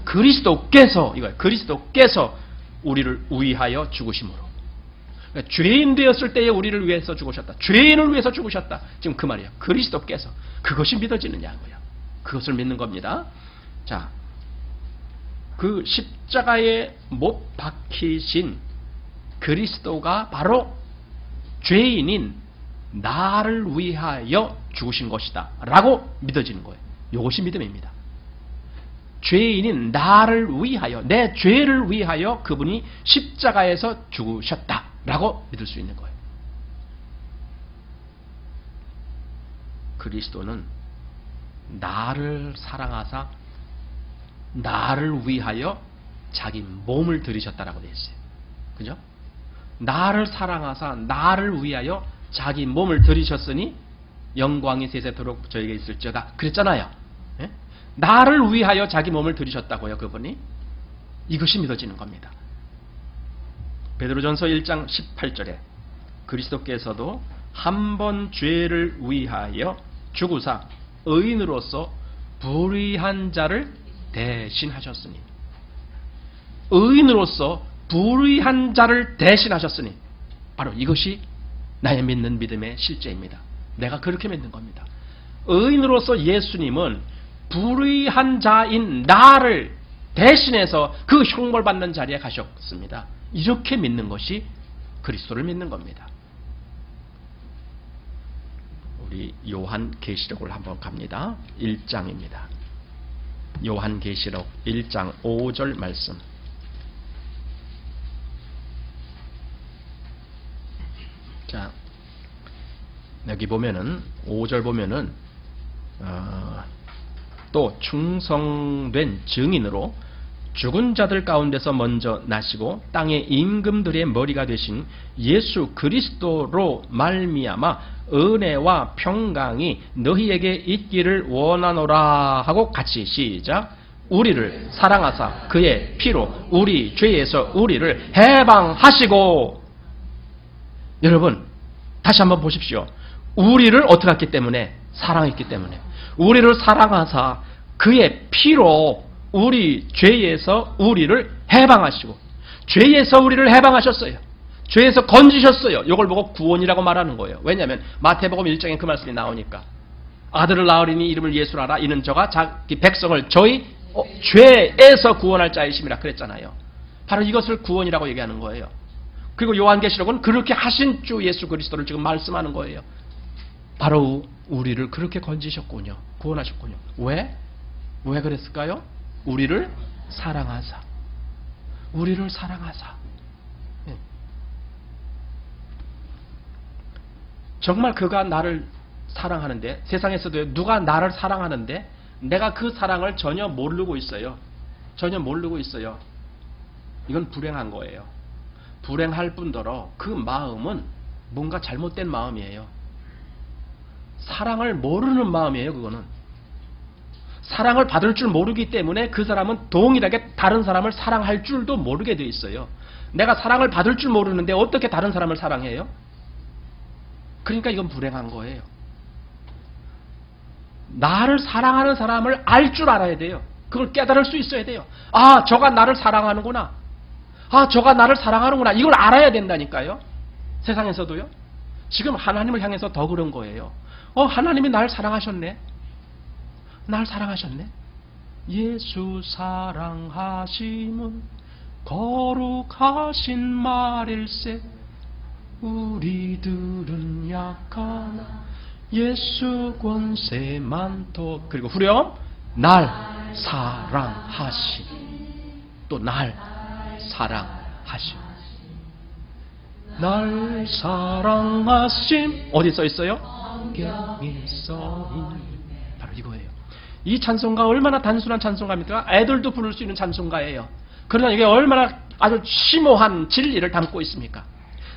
그리스도께서, 이거예요. 그리스도께서 우리를 위하여 죽으심으로. 그러니까 죄인 되었을 때에 우리를 위해서 죽으셨다. 죄인을 위해서 죽으셨다. 지금 그 말이에요. 그리스도께서. 그것이 믿어지느냐고요. 그것을 믿는 겁니다. 자, 그 십자가에 못 박히신 그리스도가 바로 죄인인 나를 위하여 죽으신 것이다 라고 믿어지는 거예요. 이것이 믿음입니다. 죄인인 나를 위하여, 내 죄를 위하여 그분이 십자가에서 죽으셨다 라고 믿을 수 있는 거예요. 그리스도는 나를 사랑하사 나를 위하여 자기 몸을 들이셨다라고 되어 있어요. 그죠? 나를 사랑하사 나를 위하여 자기 몸을 들이셨으니 영광이 세세토록 저에게 있을지어다. 그랬잖아요. 예? 나를 위하여 자기 몸을 들이셨다고요. 그분이. 이것이 믿어지는 겁니다. 베드로전서 1장 18절에 그리스도께서도 한 번 죄를 위하여 죽으사 의인으로서 불의한 자를 대신하셨으니, 의인으로서 불의한 자를 대신하셨으니, 바로 이것이 나의 믿는 믿음의 실제입니다. 내가 그렇게 믿는 겁니다. 의인으로서 예수님은 불의한 자인 나를 대신해서 그 형벌받는 자리에 가셨습니다. 이렇게 믿는 것이 그리스도를 믿는 겁니다. 우리 요한계시록을 한번 갑니다. 1장입니다. 요한계시록 1장 5절 말씀. 자, 여기 보면은 5절 보면은 또 충성된 증인으로 죽은 자들 가운데서 먼저 나시고 땅의 임금들의 머리가 되신 예수 그리스도로 말미암아 은혜와 평강이 너희에게 있기를 원하노라 하고 같이 시작. 우리를 사랑하사 그의 피로 우리 죄에서 우리를 해방하시고. 여러분, 다시 한번 보십시오. 우리를 어떻게 했기 때문에? 사랑했기 때문에. 우리를 사랑하사 그의 피로 우리 죄에서 우리를 해방하시고, 죄에서 우리를 해방하셨어요. 죄에서 건지셨어요. 이걸 보고 구원이라고 말하는 거예요. 왜냐하면 마태복음 1장에 그 말씀이 나오니까. 아들을 낳으리니 이름을 예수라 하라. 이는 저가 자기 백성을 저희 죄에서 구원할 자이심이라 그랬잖아요. 바로 이것을 구원이라고 얘기하는 거예요. 그리고 요한계시록은 그렇게 하신 주 예수 그리스도를 지금 말씀하는 거예요. 바로 우리를 그렇게 건지셨군요. 구원하셨군요. 왜? 왜 그랬을까요? 우리를 사랑하사. 우리를 사랑하사. 정말 그가 나를 사랑하는데, 세상에서도 누가 나를 사랑하는데 내가 그 사랑을 전혀 모르고 있어요. 전혀 모르고 있어요. 이건 불행한 거예요. 불행할 뿐더러 그 마음은 뭔가 잘못된 마음이에요. 사랑을 모르는 마음이에요. 그거는 사랑을 받을 줄 모르기 때문에 그 사람은 동일하게 다른 사람을 사랑할 줄도 모르게 돼 있어요. 내가 사랑을 받을 줄 모르는데 어떻게 다른 사람을 사랑해요? 그러니까 이건 불행한 거예요. 나를 사랑하는 사람을 알 줄 알아야 돼요. 그걸 깨달을 수 있어야 돼요. 아, 저가 나를 사랑하는구나. 아, 저가 나를 사랑하는구나. 이걸 알아야 된다니까요. 세상에서도요. 지금 하나님을 향해서 더 그런 거예요. 하나님이 날 사랑하셨네. 날 사랑하셨네. 예수 사랑하심은 거룩하신 말일세. 우리들은 약하나 예수 권세 많도. 그리고 후렴 날 사랑하심. 또 날 사랑하심. 날 사랑하심. 어디 써 있어요? 성경에 써있는. 바로 이거예요. 이 찬송가 얼마나 단순한 찬송가입니까? 애들도 부를 수 있는 찬송가예요. 그러나 이게 얼마나 아주 심오한 진리를 담고 있습니까?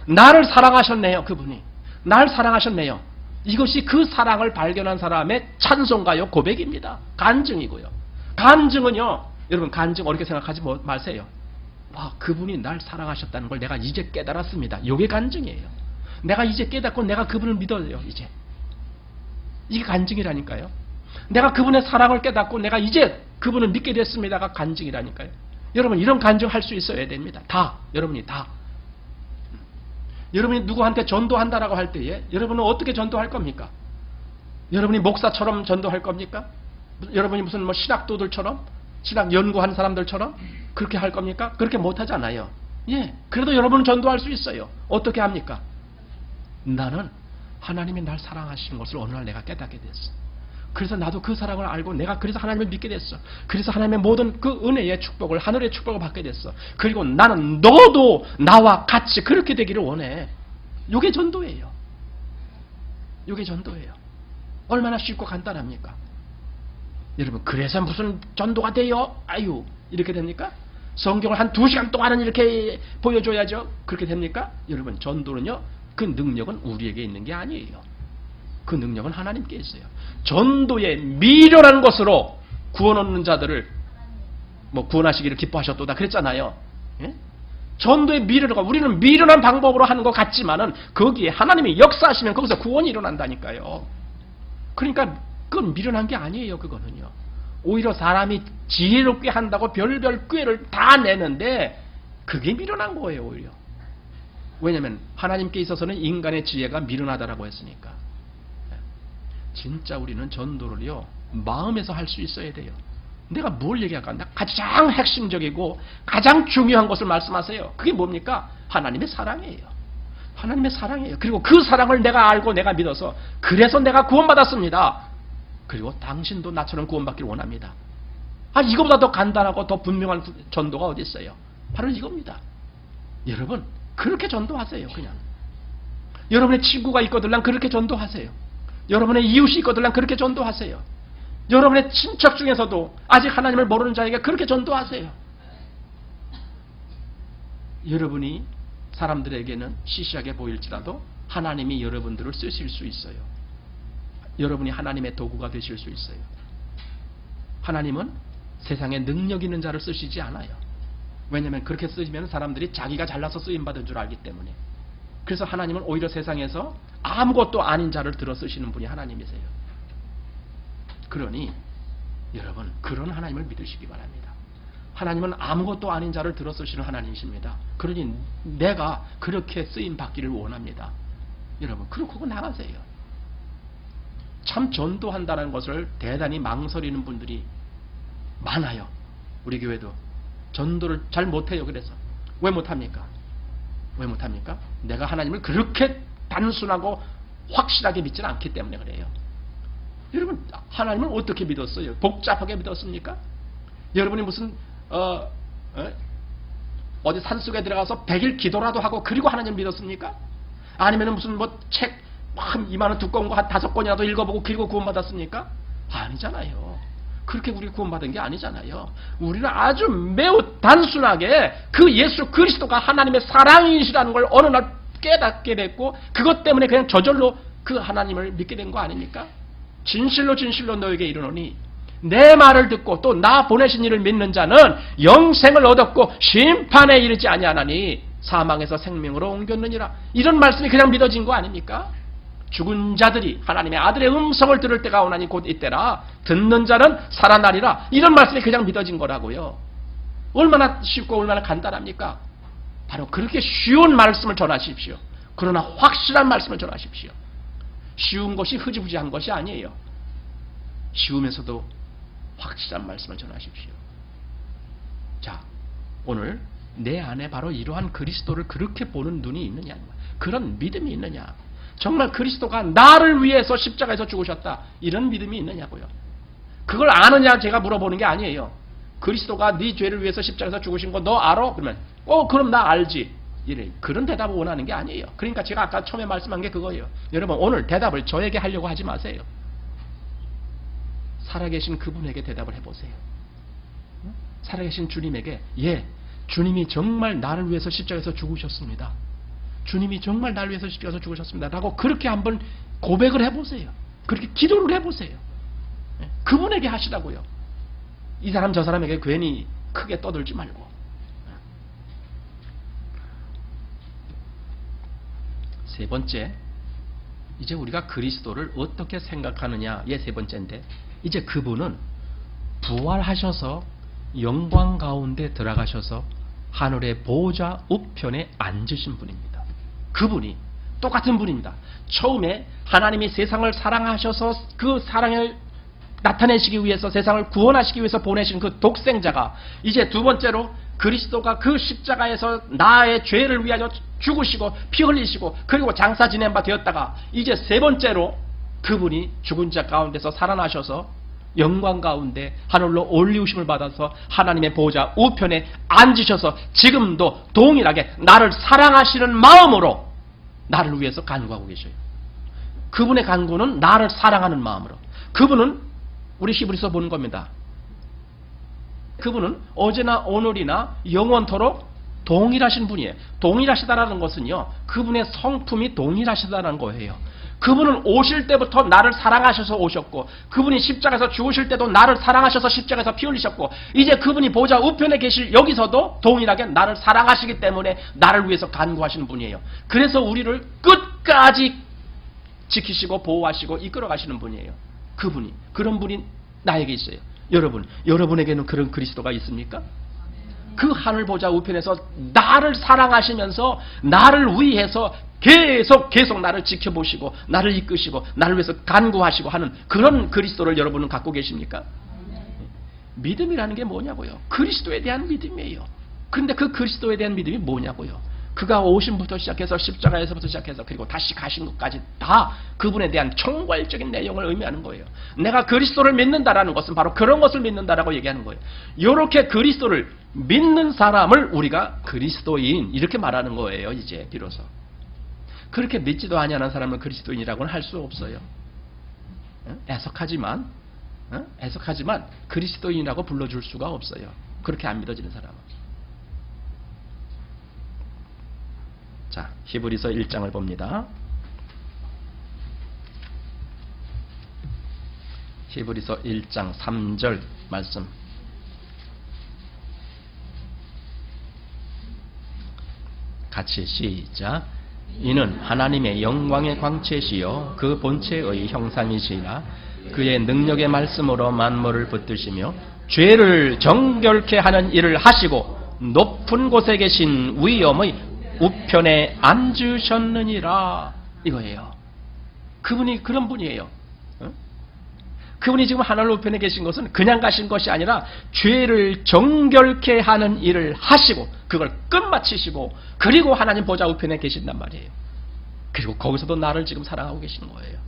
나를 사랑하셨네요. 그분이 날 사랑하셨네요. 이것이 그 사랑을 발견한 사람의 찬송가요, 고백입니다. 간증이고요. 간증은요, 여러분 간증 어렵게 생각하지 마세요. 와, 그분이 날 사랑하셨다는 걸 내가 이제 깨달았습니다. 이게 간증이에요. 내가 이제 깨닫고 내가 그분을 믿어요. 이제 이게 간증이라니까요. 내가 그분의 사랑을 깨닫고 내가 이제 그분을 믿게 됐습니다가 간증이라니까요. 여러분 이런 간증할 수 있어야 됩니다. 다 여러분이 다. 여러분이 누구한테 전도한다라고 할 때에 여러분은 어떻게 전도할 겁니까? 여러분이 목사처럼 전도할 겁니까? 여러분이 무슨 뭐 신학도들처럼, 신학 연구하는 사람들처럼 그렇게 할 겁니까? 그렇게 못하잖아요. 예, 그래도 여러분은 전도할 수 있어요. 어떻게 합니까? 나는 하나님이 날 사랑하시는 것을 어느 날 내가 깨닫게 됐어. 그래서 나도 그 사랑을 알고 내가 그래서 하나님을 믿게 됐어. 그래서 하나님의 모든 그 은혜의 축복을, 하늘의 축복을 받게 됐어. 그리고 나는 너도 나와 같이 그렇게 되기를 원해. 이게 전도예요. 이게 전도예요. 얼마나 쉽고 간단합니까? 여러분 그래서 무슨 전도가 돼요? 아유 이렇게 됩니까? 성경을 한 2시간 동안은 이렇게 보여줘야죠. 그렇게 됩니까? 여러분 전도는요, 그 능력은 우리에게 있는 게 아니에요. 그 능력은 하나님께 있어요. 전도에 미련한 것으로 구원 얻는 자들을 뭐 구원하시기를 기뻐하셨도다 그랬잖아요. 예? 전도에 미련한 거, 우리는 미련한 방법으로 하는 것 같지만은 거기에 하나님이 역사하시면 거기서 구원이 일어난다니까요. 그러니까 그건 미련한 게 아니에요. 그거는요. 오히려 사람이 지혜롭게 한다고 별별 꾀를 다 내는데 그게 미련한 거예요. 오히려. 왜냐하면 하나님께 있어서는 인간의 지혜가 미련하다라고 했으니까. 진짜 우리는 전도를요 마음에서 할 수 있어야 돼요. 내가 뭘 얘기할까? 가장 핵심적이고 가장 중요한 것을 말씀하세요. 그게 뭡니까? 하나님의 사랑이에요. 하나님의 사랑이에요. 그리고 그 사랑을 내가 알고 내가 믿어서 그래서 내가 구원받았습니다. 그리고 당신도 나처럼 구원받기를 원합니다. 아, 이거보다 더 간단하고 더 분명한 전도가 어디 있어요? 바로 이겁니다. 여러분 그렇게 전도하세요. 그냥 여러분의 친구가 있거들랑 그렇게 전도하세요. 여러분의 이웃이 있거들랑 그렇게 전도하세요. 여러분의 친척 중에서도 아직 하나님을 모르는 자에게 그렇게 전도하세요. 여러분이 사람들에게는 시시하게 보일지라도 하나님이 여러분들을 쓰실 수 있어요. 여러분이 하나님의 도구가 되실 수 있어요. 하나님은 세상에 능력 있는 자를 쓰시지 않아요. 왜냐하면 그렇게 쓰시면 사람들이 자기가 잘나서 쓰임받은 줄 알기 때문에. 그래서 하나님은 오히려 세상에서 아무것도 아닌 자를 들어 쓰시는 분이 하나님이세요. 그러니 여러분 그런 하나님을 믿으시기 바랍니다. 하나님은 아무것도 아닌 자를 들어 쓰시는 하나님이십니다. 그러니 내가 그렇게 쓰임받기를 원합니다. 여러분 그러고 나가세요. 참 전도한다는 것을 대단히 망설이는 분들이 많아요. 우리 교회도 전도를 잘 못해요. 그래서 왜 못합니까? 왜 못합니까? 내가 하나님을 그렇게 단순하고 확실하게 믿지는 않기 때문에 그래요. 여러분 하나님을 어떻게 믿었어요? 복잡하게 믿었습니까? 여러분이 무슨 어디 산속에 들어가서 100일 기도라도 하고 그리고 하나님 믿었습니까? 아니면 무슨 뭐 책 이만한 두꺼운 거 한 5권이라도 읽어보고 그리고 구원받았습니까? 아니잖아요. 그렇게 우리가 구원받은 게 아니잖아요. 우리는 아주 매우 단순하게 그 예수 그리스도가 하나님의 사랑이시라는 걸 어느 날 깨닫게 됐고 그것 때문에 그냥 저절로 그 하나님을 믿게 된 거 아닙니까? 진실로 진실로 너에게 이르노니 내 말을 듣고 또 나 보내신 이를 믿는 자는 영생을 얻었고 심판에 이르지 아니하나니 사망에서 생명으로 옮겼느니라. 이런 말씀이 그냥 믿어진 거 아닙니까? 죽은 자들이 하나님의 아들의 음성을 들을 때가 오나니 곧 이때라. 듣는 자는 살아나리라. 이런 말씀이 그냥 믿어진 거라고요. 얼마나 쉽고 얼마나 간단합니까? 바로 그렇게 쉬운 말씀을 전하십시오. 그러나 확실한 말씀을 전하십시오. 쉬운 것이 흐지부지한 것이 아니에요. 쉬우면서도 확실한 말씀을 전하십시오. 자, 오늘 내 안에 바로 이러한 그리스도를 그렇게 보는 눈이 있느냐, 그런 믿음이 있느냐, 정말 그리스도가 나를 위해서 십자가에서 죽으셨다, 이런 믿음이 있느냐고요. 그걸 아느냐 제가 물어보는 게 아니에요. 그리스도가 네 죄를 위해서 십자가에서 죽으신 거 너 알아? 그러면 그럼 나 알지. 이래. 그런 대답을 원하는 게 아니에요. 그러니까 제가 아까 처음에 말씀한 게 그거예요. 여러분 오늘 대답을 저에게 하려고 하지 마세요. 살아계신 그분에게 대답을 해보세요. 살아계신 주님에게, 예, 주님이 정말 나를 위해서 십자가에서 죽으셨습니다. 주님이 정말 나를 위해서 십자가에서 죽으셨습니다. 라고 그렇게 한번 고백을 해보세요. 그렇게 기도를 해보세요. 그분에게 하시라고요. 이 사람 저 사람에게 괜히 크게 떠들지 말고. 세 번째, 이제 우리가 그리스도를 어떻게 생각하느냐의 세 번째인데, 이제 그분은 부활하셔서 영광 가운데 들어가셔서 하늘의 보좌 우편에 앉으신 분입니다. 그분이 똑같은 분입니다. 처음에 하나님이 세상을 사랑하셔서 그 사랑을 나타내시기 위해서, 세상을 구원하시기 위해서 보내신 그 독생자가 이제 두 번째로 그리스도가 그 십자가에서 나의 죄를 위하여 죽으시고 피 흘리시고 그리고 장사 지낸 바 되었다가 이제 세 번째로 그분이 죽은 자 가운데서 살아나셔서 영광 가운데 하늘로 올리우심을 받아서 하나님의 보좌 우편에 앉으셔서 지금도 동일하게 나를 사랑하시는 마음으로 나를 위해서 간구하고 계셔요. 그분의 간구는 나를 사랑하는 마음으로. 그분은 우리 히브리서 보는 겁니다. 그분은 어제나 오늘이나 영원토록 동일하신 분이에요. 동일하시다라는 것은요, 그분의 성품이 동일하시다라는 거예요. 그분은 오실 때부터 나를 사랑하셔서 오셨고, 그분이 십자가에서 죽으실 때도 나를 사랑하셔서 십자가에서 피 흘리셨고, 이제 그분이 보좌 우편에 계실 여기서도 동일하게 나를 사랑하시기 때문에 나를 위해서 간구하시는 분이에요. 그래서 우리를 끝까지 지키시고 보호하시고 이끌어가시는 분이에요. 그분이. 그런 분이 나에게 있어요. 여러분에게는 그런 그리스도가 있습니까? 그 하늘 보좌 우편에서 나를 사랑하시면서 나를 위해서 계속 나를 지켜보시고 나를 이끄시고 나를 위해서 간구하시고 하는 그런 그리스도를 여러분은 갖고 계십니까? 믿음이라는 게 뭐냐고요? 그리스도에 대한 믿음이에요. 그런데 그 그리스도에 대한 믿음이 뭐냐고요? 그가 오심부터 시작해서 십자가에서부터 시작해서 그리고 다시 가신 것까지 다 그분에 대한 총괄적인 내용을 의미하는 거예요. 내가 그리스도를 믿는다라는 것은 바로 그런 것을 믿는다라고 얘기하는 거예요. 이렇게 그리스도를 믿는 사람을 우리가 그리스도인 이렇게 말하는 거예요. 이제 비로소. 그렇게 믿지도 아니하는 사람은 그리스도인이라고는 할 수 없어요. 애석하지만 그리스도인이라고 불러줄 수가 없어요. 그렇게 안 믿어지는 사람은. 자, 히브리서 1장을 봅니다. 히브리서 1장 3절 말씀. 같이 시작. 이는 하나님의 영광의 광채시요 그 본체의 형상이시라. 그의 능력의 말씀으로 만물을 붙드시며 죄를 정결케 하는 일을 하시고 높은 곳에 계신 위엄의 우편에 앉으셨느니라. 이거예요. 그분이 그런 분이에요. 그분이 지금 하늘 우편에 계신 것은 그냥 가신 것이 아니라 죄를 정결케 하는 일을 하시고 그걸 끝마치시고 그리고 하나님 보좌 우편에 계신단 말이에요. 그리고 거기서도 나를 지금 사랑하고 계시는 거예요.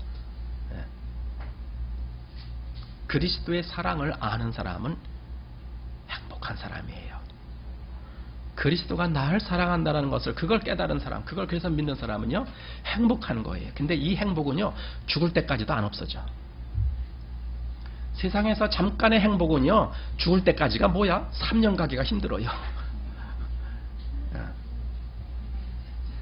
그리스도의 사랑을 아는 사람은 행복한 사람이에요. 그리스도가 나를 사랑한다는 것을 그걸 깨달은 사람, 그걸 그래서 믿는 사람은요 행복한 거예요. 근데 이 행복은요 죽을 때까지도 안 없어져. 세상에서 잠깐의 행복은요 죽을 때까지가 뭐야? 3년 가기가 힘들어요.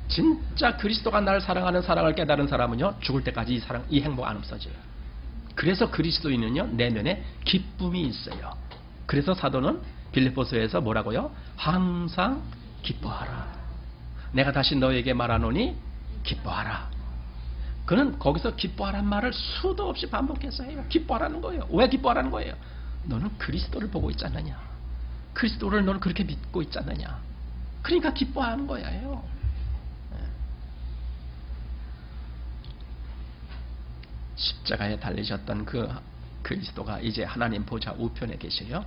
진짜 그리스도가 나를 사랑하는 사랑을 깨달은 사람은요 죽을 때까지 이 행복 안 없어져요. 그래서 그리스도인은요 내면에 기쁨이 있어요. 그래서 사도는 빌립보서에서 뭐라고요? 항상 기뻐하라. 내가 다시 너에게 말하노니 기뻐하라. 그는 거기서 기뻐하라는 말을 수도 없이 반복해서 해요. 기뻐하라는 거예요. 왜 기뻐하라는 거예요? 너는 그리스도를 보고 있지 않느냐. 그리스도를 너는 그렇게 믿고 있지 않느냐. 그러니까 기뻐하는 거예요. 십자가에 달리셨던 그 그리스도가 이제 하나님 보좌 우편에 계세요.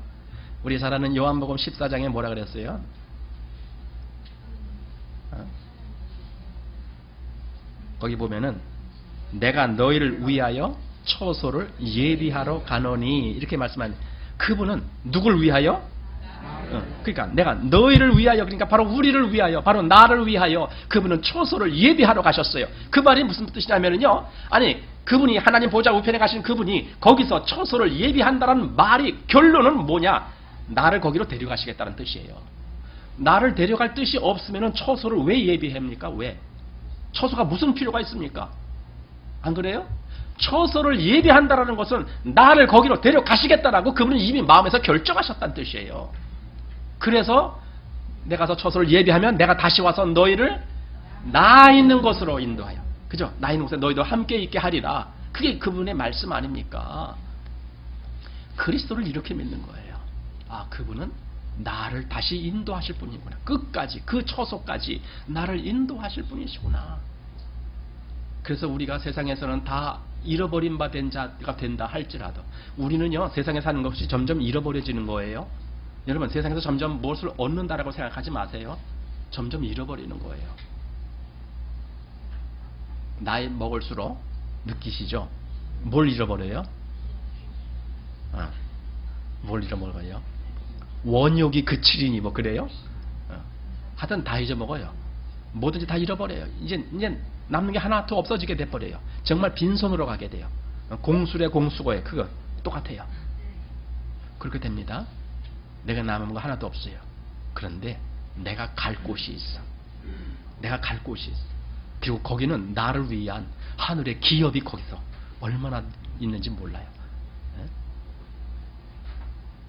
우리 잘 아는 요한복음 14장에 뭐라 그랬어요? 거기 보면은 내가 너희를 위하여 처소를 예비하러 가노니 이렇게 말씀하는, 그분은 누굴 위하여? 그러니까 내가 너희를 위하여, 그러니까 바로 우리를 위하여, 바로 나를 위하여 그분은 처소를 예비하러 가셨어요. 그 말이 무슨 뜻이냐면요, 아니 그분이 하나님 보좌 우편에 가신 그분이 거기서 처소를 예비한다는 말이 결론은 뭐냐? 나를 거기로 데려가시겠다는 뜻이에요. 나를 데려갈 뜻이 없으면 처소를 왜 예비합니까? 왜? 처소가 무슨 필요가 있습니까? 안 그래요? 처소를 예비한다는 것은 나를 거기로 데려가시겠다라고 그분은 이미 마음에서 결정하셨다는 뜻이에요. 그래서 내가 가서 처소를 예비하면 내가 다시 와서 너희를 나 있는 곳으로 인도하여, 그죠? 나 있는 곳에 너희도 함께 있게 하리라. 그게 그분의 말씀 아닙니까? 그리스도를 이렇게 믿는 거예요. 아, 그분은 나를 다시 인도하실 분이구나. 끝까지, 그 처소까지 나를 인도하실 분이시구나. 그래서 우리가 세상에서는 다 잃어버린 바 된 자가 된다 할지라도 우리는요, 세상에 사는 것이 점점 잃어버려지는 거예요. 여러분, 세상에서 점점 무엇을 얻는다라고 생각하지 마세요. 점점 잃어버리는 거예요. 나이 먹을수록 느끼시죠? 뭘 잃어버려요? 뭘 잃어먹어요? 원욕이 그치리니 뭐 그래요? 하여튼 다 잊어먹어요. 뭐든지 다 잃어버려요. 이제 남는 게 하나도 없어지게 돼버려요. 정말 빈손으로 가게 돼요. 공수래 공수고에 그거 똑같아요. 그렇게 됩니다. 내가 남은 거 하나도 없어요. 그런데 내가 갈 곳이 있어. 내가 갈 곳이 있어. 그리고 거기는 나를 위한 하늘의 기업이 거기서 얼마나 있는지 몰라요.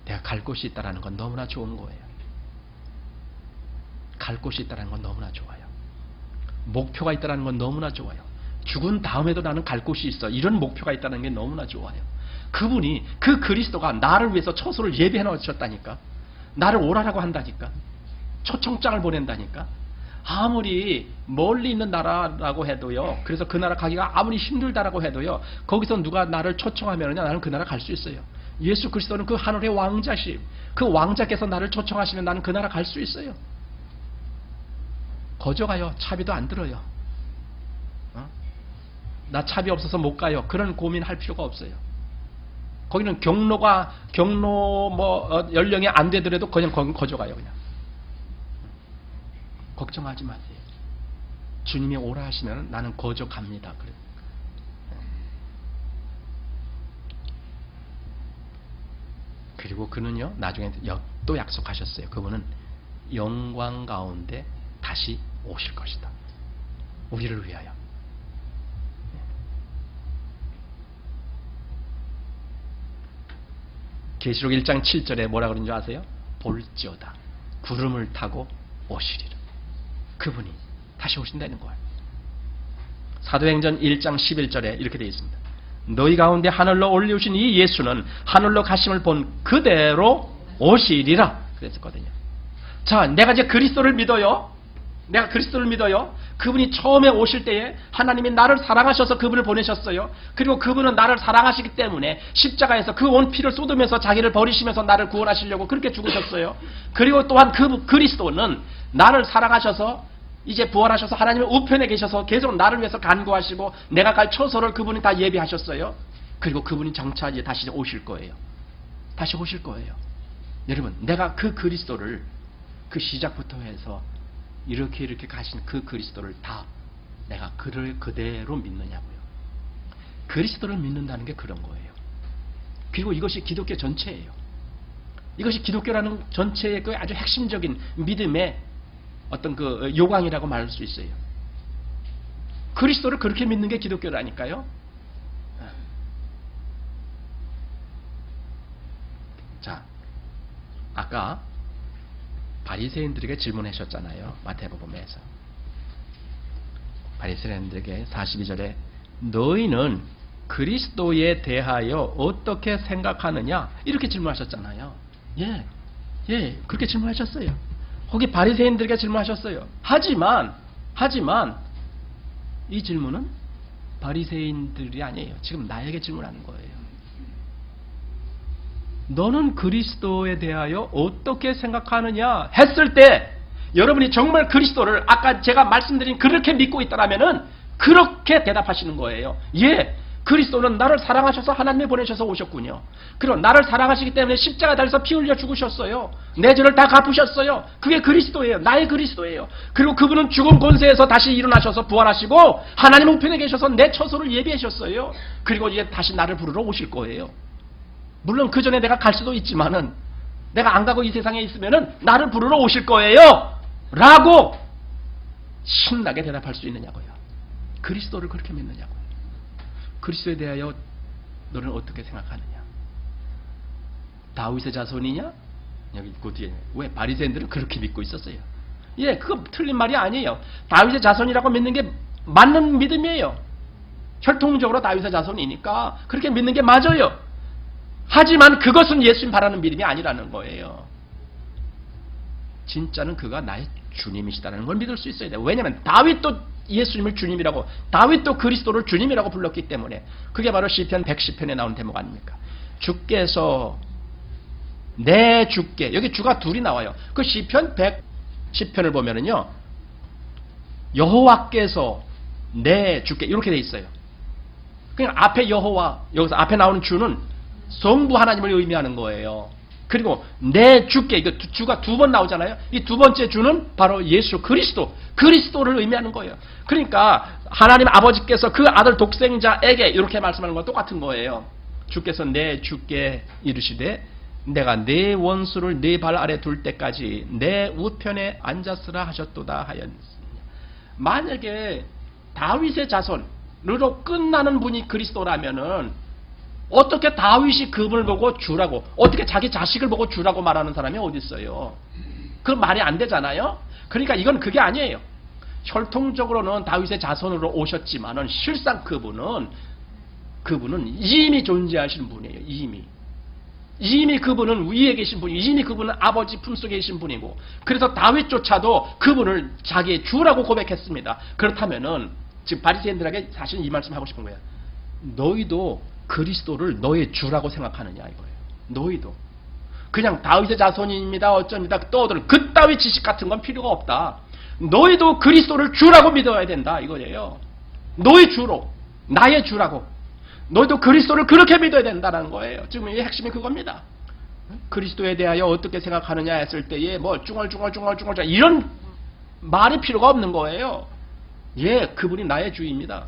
내가 갈 곳이 있다는 건 너무나 좋은 거예요. 갈 곳이 있다는 건 너무나 좋아요. 목표가 있다는 건 너무나 좋아요. 죽은 다음에도 나는 갈 곳이 있어. 이런 목표가 있다는 게 너무나 좋아요. 그분이, 그 그리스도가 나를 위해서 처소를 예비해 놓으셨다니까. 나를 오라라고 한다니까. 초청장을 보낸다니까. 아무리 멀리 있는 나라라고 해도요, 그래서 그 나라 가기가 아무리 힘들다라고 해도요, 거기서 누가 나를 초청하면 나는 그 나라 갈 수 있어요. 예수 그리스도는 그 하늘의 왕자심, 그 왕자께서 나를 초청하시면 나는 그 나라 갈 수 있어요. 거저 가요. 차비도 안 들어요. 나 차비 없어서 못 가요. 그런 고민할 필요가 없어요. 거기는 경로 연령이 안 되더라도 그냥 거저 가요. 그냥 걱정하지 마세요. 주님이 오라 하시면 나는 거저 갑니다. 그래. 그리고 그는요, 나중에 또 약속하셨어요. 그분은 영광 가운데 다시 오실 것이다. 우리를 위하여. 계시록 1장 7절에 뭐라 그러는 줄 아세요? 볼지어다. 구름을 타고 오시리라. 그분이 다시 오신다는 거예요. 사도행전 1장 11절에 이렇게 되어 있습니다. 너희 가운데 하늘로 올리우신 이 예수는 하늘로 가심을 본 그대로 오시리라 그랬었거든요. 자, 내가 이제 그리스도를 믿어요. 내가 그리스도를 믿어요. 그분이 처음에 오실 때에 하나님이 나를 사랑하셔서 그분을 보내셨어요. 그리고 그분은 나를 사랑하시기 때문에 십자가에서 그 온 피를 쏟으면서 자기를 버리시면서 나를 구원하시려고 그렇게 죽으셨어요. 그리고 또한 그 그리스도는 나를 사랑하셔서 이제 부활하셔서 하나님의 우편에 계셔서 계속 나를 위해서 간구하시고 내가 갈 처소를 그분이 다 예비하셨어요. 그리고 그분이 장차 이제 다시 오실 거예요. 다시 오실 거예요. 여러분, 내가 그 그리스도를 그 시작부터 해서 이렇게 가신 그 그리스도를 다 내가 그를 그대로 믿느냐고요. 그리스도를 믿는다는 게 그런 거예요. 그리고 이것이 기독교 전체예요. 이것이 기독교라는 전체의 그 아주 핵심적인 믿음의 어떤 그 요강이라고 말할 수 있어요. 그리스도를 그렇게 믿는 게 기독교라니까요. 자, 아까 바리새인들에게 질문하셨잖아요. 마태복음에서. 바리새인들에게 42절에 너희는 그리스도에 대하여 어떻게 생각하느냐? 이렇게 질문하셨잖아요. 예, 그렇게 질문하셨어요. 거기 바리새인들에게 질문하셨어요. 하지만 이 질문은 바리새인들이 아니에요. 지금 나에게 질문하는 거예요. 너는 그리스도에 대하여 어떻게 생각하느냐 했을 때 여러분이 정말 그리스도를 아까 제가 말씀드린 그렇게 믿고 있다라면은 그렇게 대답하시는 거예요. 예, 그리스도는 나를 사랑하셔서 하나님이 보내셔서 오셨군요. 그리고 나를 사랑하시기 때문에 십자가 달려서 피 흘려 죽으셨어요. 내 죄를 다 갚으셨어요. 그게 그리스도예요. 나의 그리스도예요. 그리고 그분은 죽음 권세에서 다시 일어나셔서 부활하시고 하나님 우편에 계셔서 내 처소를 예비하셨어요. 그리고 이제 다시 나를 부르러 오실 거예요. 물론 그 전에 내가 갈 수도 있지만은 내가 안 가고 이 세상에 있으면은 나를 부르러 오실 거예요. 라고 신나게 대답할 수 있느냐고요. 그리스도를 그렇게 믿느냐고요. 그리스도에 대하여 너는 어떻게 생각하느냐? 다윗의 자손이냐? 여기 그 뒤에 왜 바리새인들은 그렇게 믿고 있었어요? 예, 그거 틀린 말이 아니에요. 다윗의 자손이라고 믿는 게 맞는 믿음이에요. 혈통적으로 다윗의 자손이니까 그렇게 믿는 게 맞아요. 하지만 그것은 예수님 바라는 믿음이 아니라는 거예요. 진짜는 그가 나의 주님이시다는 걸 믿을 수 있어야 돼요. 왜냐하면 다윗도 예수님을 주님이라고, 다윗도 그리스도를 주님이라고 불렀기 때문에. 그게 바로 시편 110편에 나온 대목 아닙니까? 주께서 내 주께, 여기 주가 둘이 나와요. 그 시편 110편을 보면은요, 여호와께서 내 주께 이렇게 돼 있어요. 그냥 앞에 여호와, 여기서 앞에 나오는 주는 성부 하나님을 의미하는 거예요. 그리고 내 주께, 이거 주가 두 번 나오잖아요. 이 두 번째 주는 바로 예수 그리스도를 의미하는 거예요. 그러니까 하나님 아버지께서 그 아들 독생자에게 이렇게 말씀하는 건 똑같은 거예요. 주께서 내 주께 이르시되 내가 네 원수를 네 발 아래 둘 때까지 내 우편에 앉았으라 하셨도다 하였습니다. 만약에 다윗의 자손으로 끝나는 분이 그리스도라면은 어떻게 다윗이 그분을 보고 주라고, 어떻게 자기 자식을 보고 주라고 말하는 사람이 어디 있어요? 그 말이 안 되잖아요. 그러니까 이건 그게 아니에요. 혈통적으로는 다윗의 자손으로 오셨지만은 실상 그분은 이미 존재하시는 분이에요. 이미 그분은 위에 계신 분이고, 이미 그분은 아버지 품속에 계신 분이고, 그래서 다윗조차도 그분을 자기의 주라고 고백했습니다. 그렇다면은 지금 바리새인들에게 사실 이 말씀 하고 싶은 거예요. 너희도 그리스도를 너의 주라고 생각하느냐 이거예요. 너희도 그냥 다윗의 자손입니다 어쩝니다 떠들 그따위 지식 같은 건 필요가 없다. 너희도 그리스도를 주라고 믿어야 된다 이거예요. 너의 주로, 나의 주라고. 너희도 그리스도를 그렇게 믿어야 된다는 거예요. 지금 이 핵심이 그겁니다. 그리스도에 대하여 어떻게 생각하느냐 했을 때에 뭐 중얼중얼 이런 말이 필요가 없는 거예요. 예, 그분이 나의 주입니다.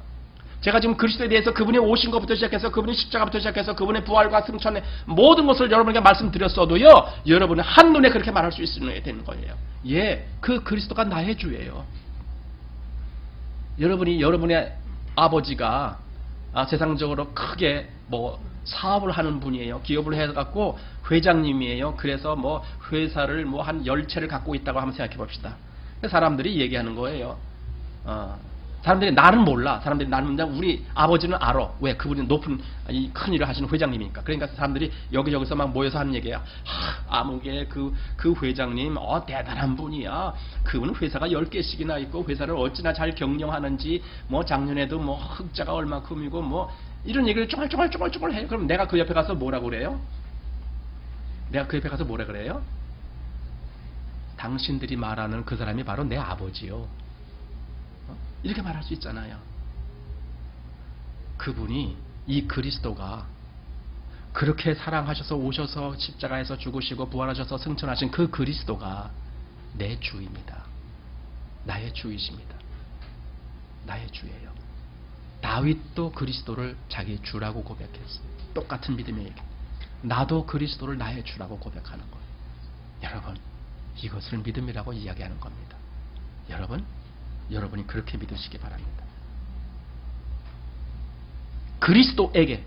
제가 지금 그리스도에 대해서 그분이 오신 것부터 시작해서 그분이 십자가부터 시작해서 그분의 부활과 승천의 모든 것을 여러분에게 말씀드렸어도요, 여러분은 한눈에 그렇게 말할 수 있어야 되는 거예요. 예, 그 그리스도가 나의 주예요. 여러분의 아버지가 세상적으로 크게 뭐 사업을 하는 분이에요. 기업을 해갖고 회장님이에요. 그래서 뭐 회사를 뭐 한 10채를 갖고 있다고 한번 생각해 봅시다. 사람들이 얘기하는 거예요. 사람들이 나는 몰라. 사람들이 나는 우리 아버지는 알아. 왜? 그분이 높은 큰 일을 하시는 회장님이니까. 그러니까 사람들이 여기저기서 막 모여서 하는 얘기야. 아무개 그 회장님 대단한 분이야. 그분은 회사가 10개씩이나 있고 회사를 어찌나 잘 경영하는지 뭐 작년에도 뭐 흑자가 얼마큼이고 뭐 이런 얘기를 쫑알쫑알 해요. 그럼 내가 그 옆에 가서 뭐라고 그래요? 당신들이 말하는 그 사람이 바로 내 아버지요. 이렇게 말할 수 있잖아요. 그분이, 이 그리스도가 그렇게 사랑하셔서 오셔서 십자가에서 죽으시고 부활하셔서 승천하신 그 그리스도가 내 주입니다. 나의 주이십니다. 나의 주예요. 다윗도 그리스도를 자기의 주라고 고백했어요. 똑같은 믿음의 얘기. 나도 그리스도를 나의 주라고 고백하는 거예요. 여러분, 이것을 믿음이라고 이야기하는 겁니다. 여러분이 그렇게 믿으시기 바랍니다. 그리스도에게,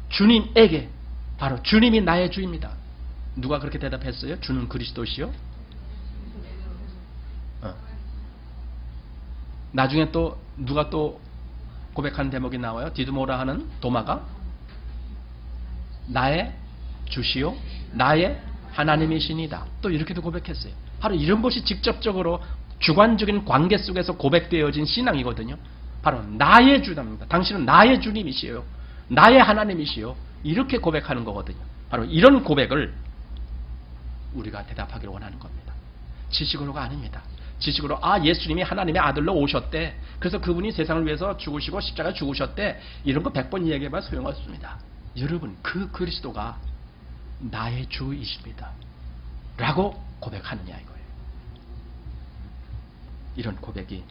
주님에게, 바로 주님이 나의 주입니다. 누가 그렇게 대답했어요? 주는 그리스도시요? 나중에 또 누가 또 고백하는 대목이 나와요. 디두모라 하는 도마가 나의 주시요 나의 하나님이시니다. 또 이렇게도 고백했어요. 바로 이런 것이 직접적으로 주관적인 관계 속에서 고백되어진 신앙이거든요. 바로 나의 주답니다. 당신은 나의 주님이시요 나의 하나님이시요 이렇게 고백하는 거거든요. 바로 이런 고백을 우리가 대답하기를 원하는 겁니다. 지식으로가 아닙니다. 지식으로 예수님이 하나님의 아들로 오셨대. 그래서 그분이 세상을 위해서 죽으시고 십자가에 죽으셨대. 이런 거 100번 이야기해봐 소용없습니다. 여러분, 그 그리스도가 나의 주이십니다. 라고 고백하느냐 이거예요. 이런 고백이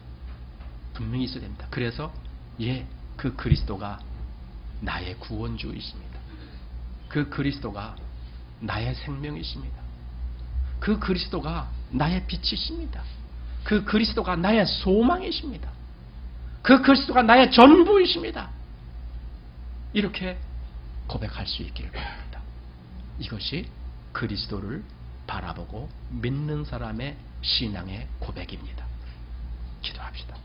분명히 있어야 됩니다. 그래서 그 그리스도가 나의 구원주이십니다. 그 그리스도가 나의 생명이십니다. 그 그리스도가 나의 빛이십니다. 그 그리스도가 나의 소망이십니다. 그 그리스도가 나의 전부이십니다. 이렇게 고백할 수 있기를 바랍니다. 이것이 그리스도를 바라보고 믿는 사람의 신앙의 고백입니다. 기도합시다.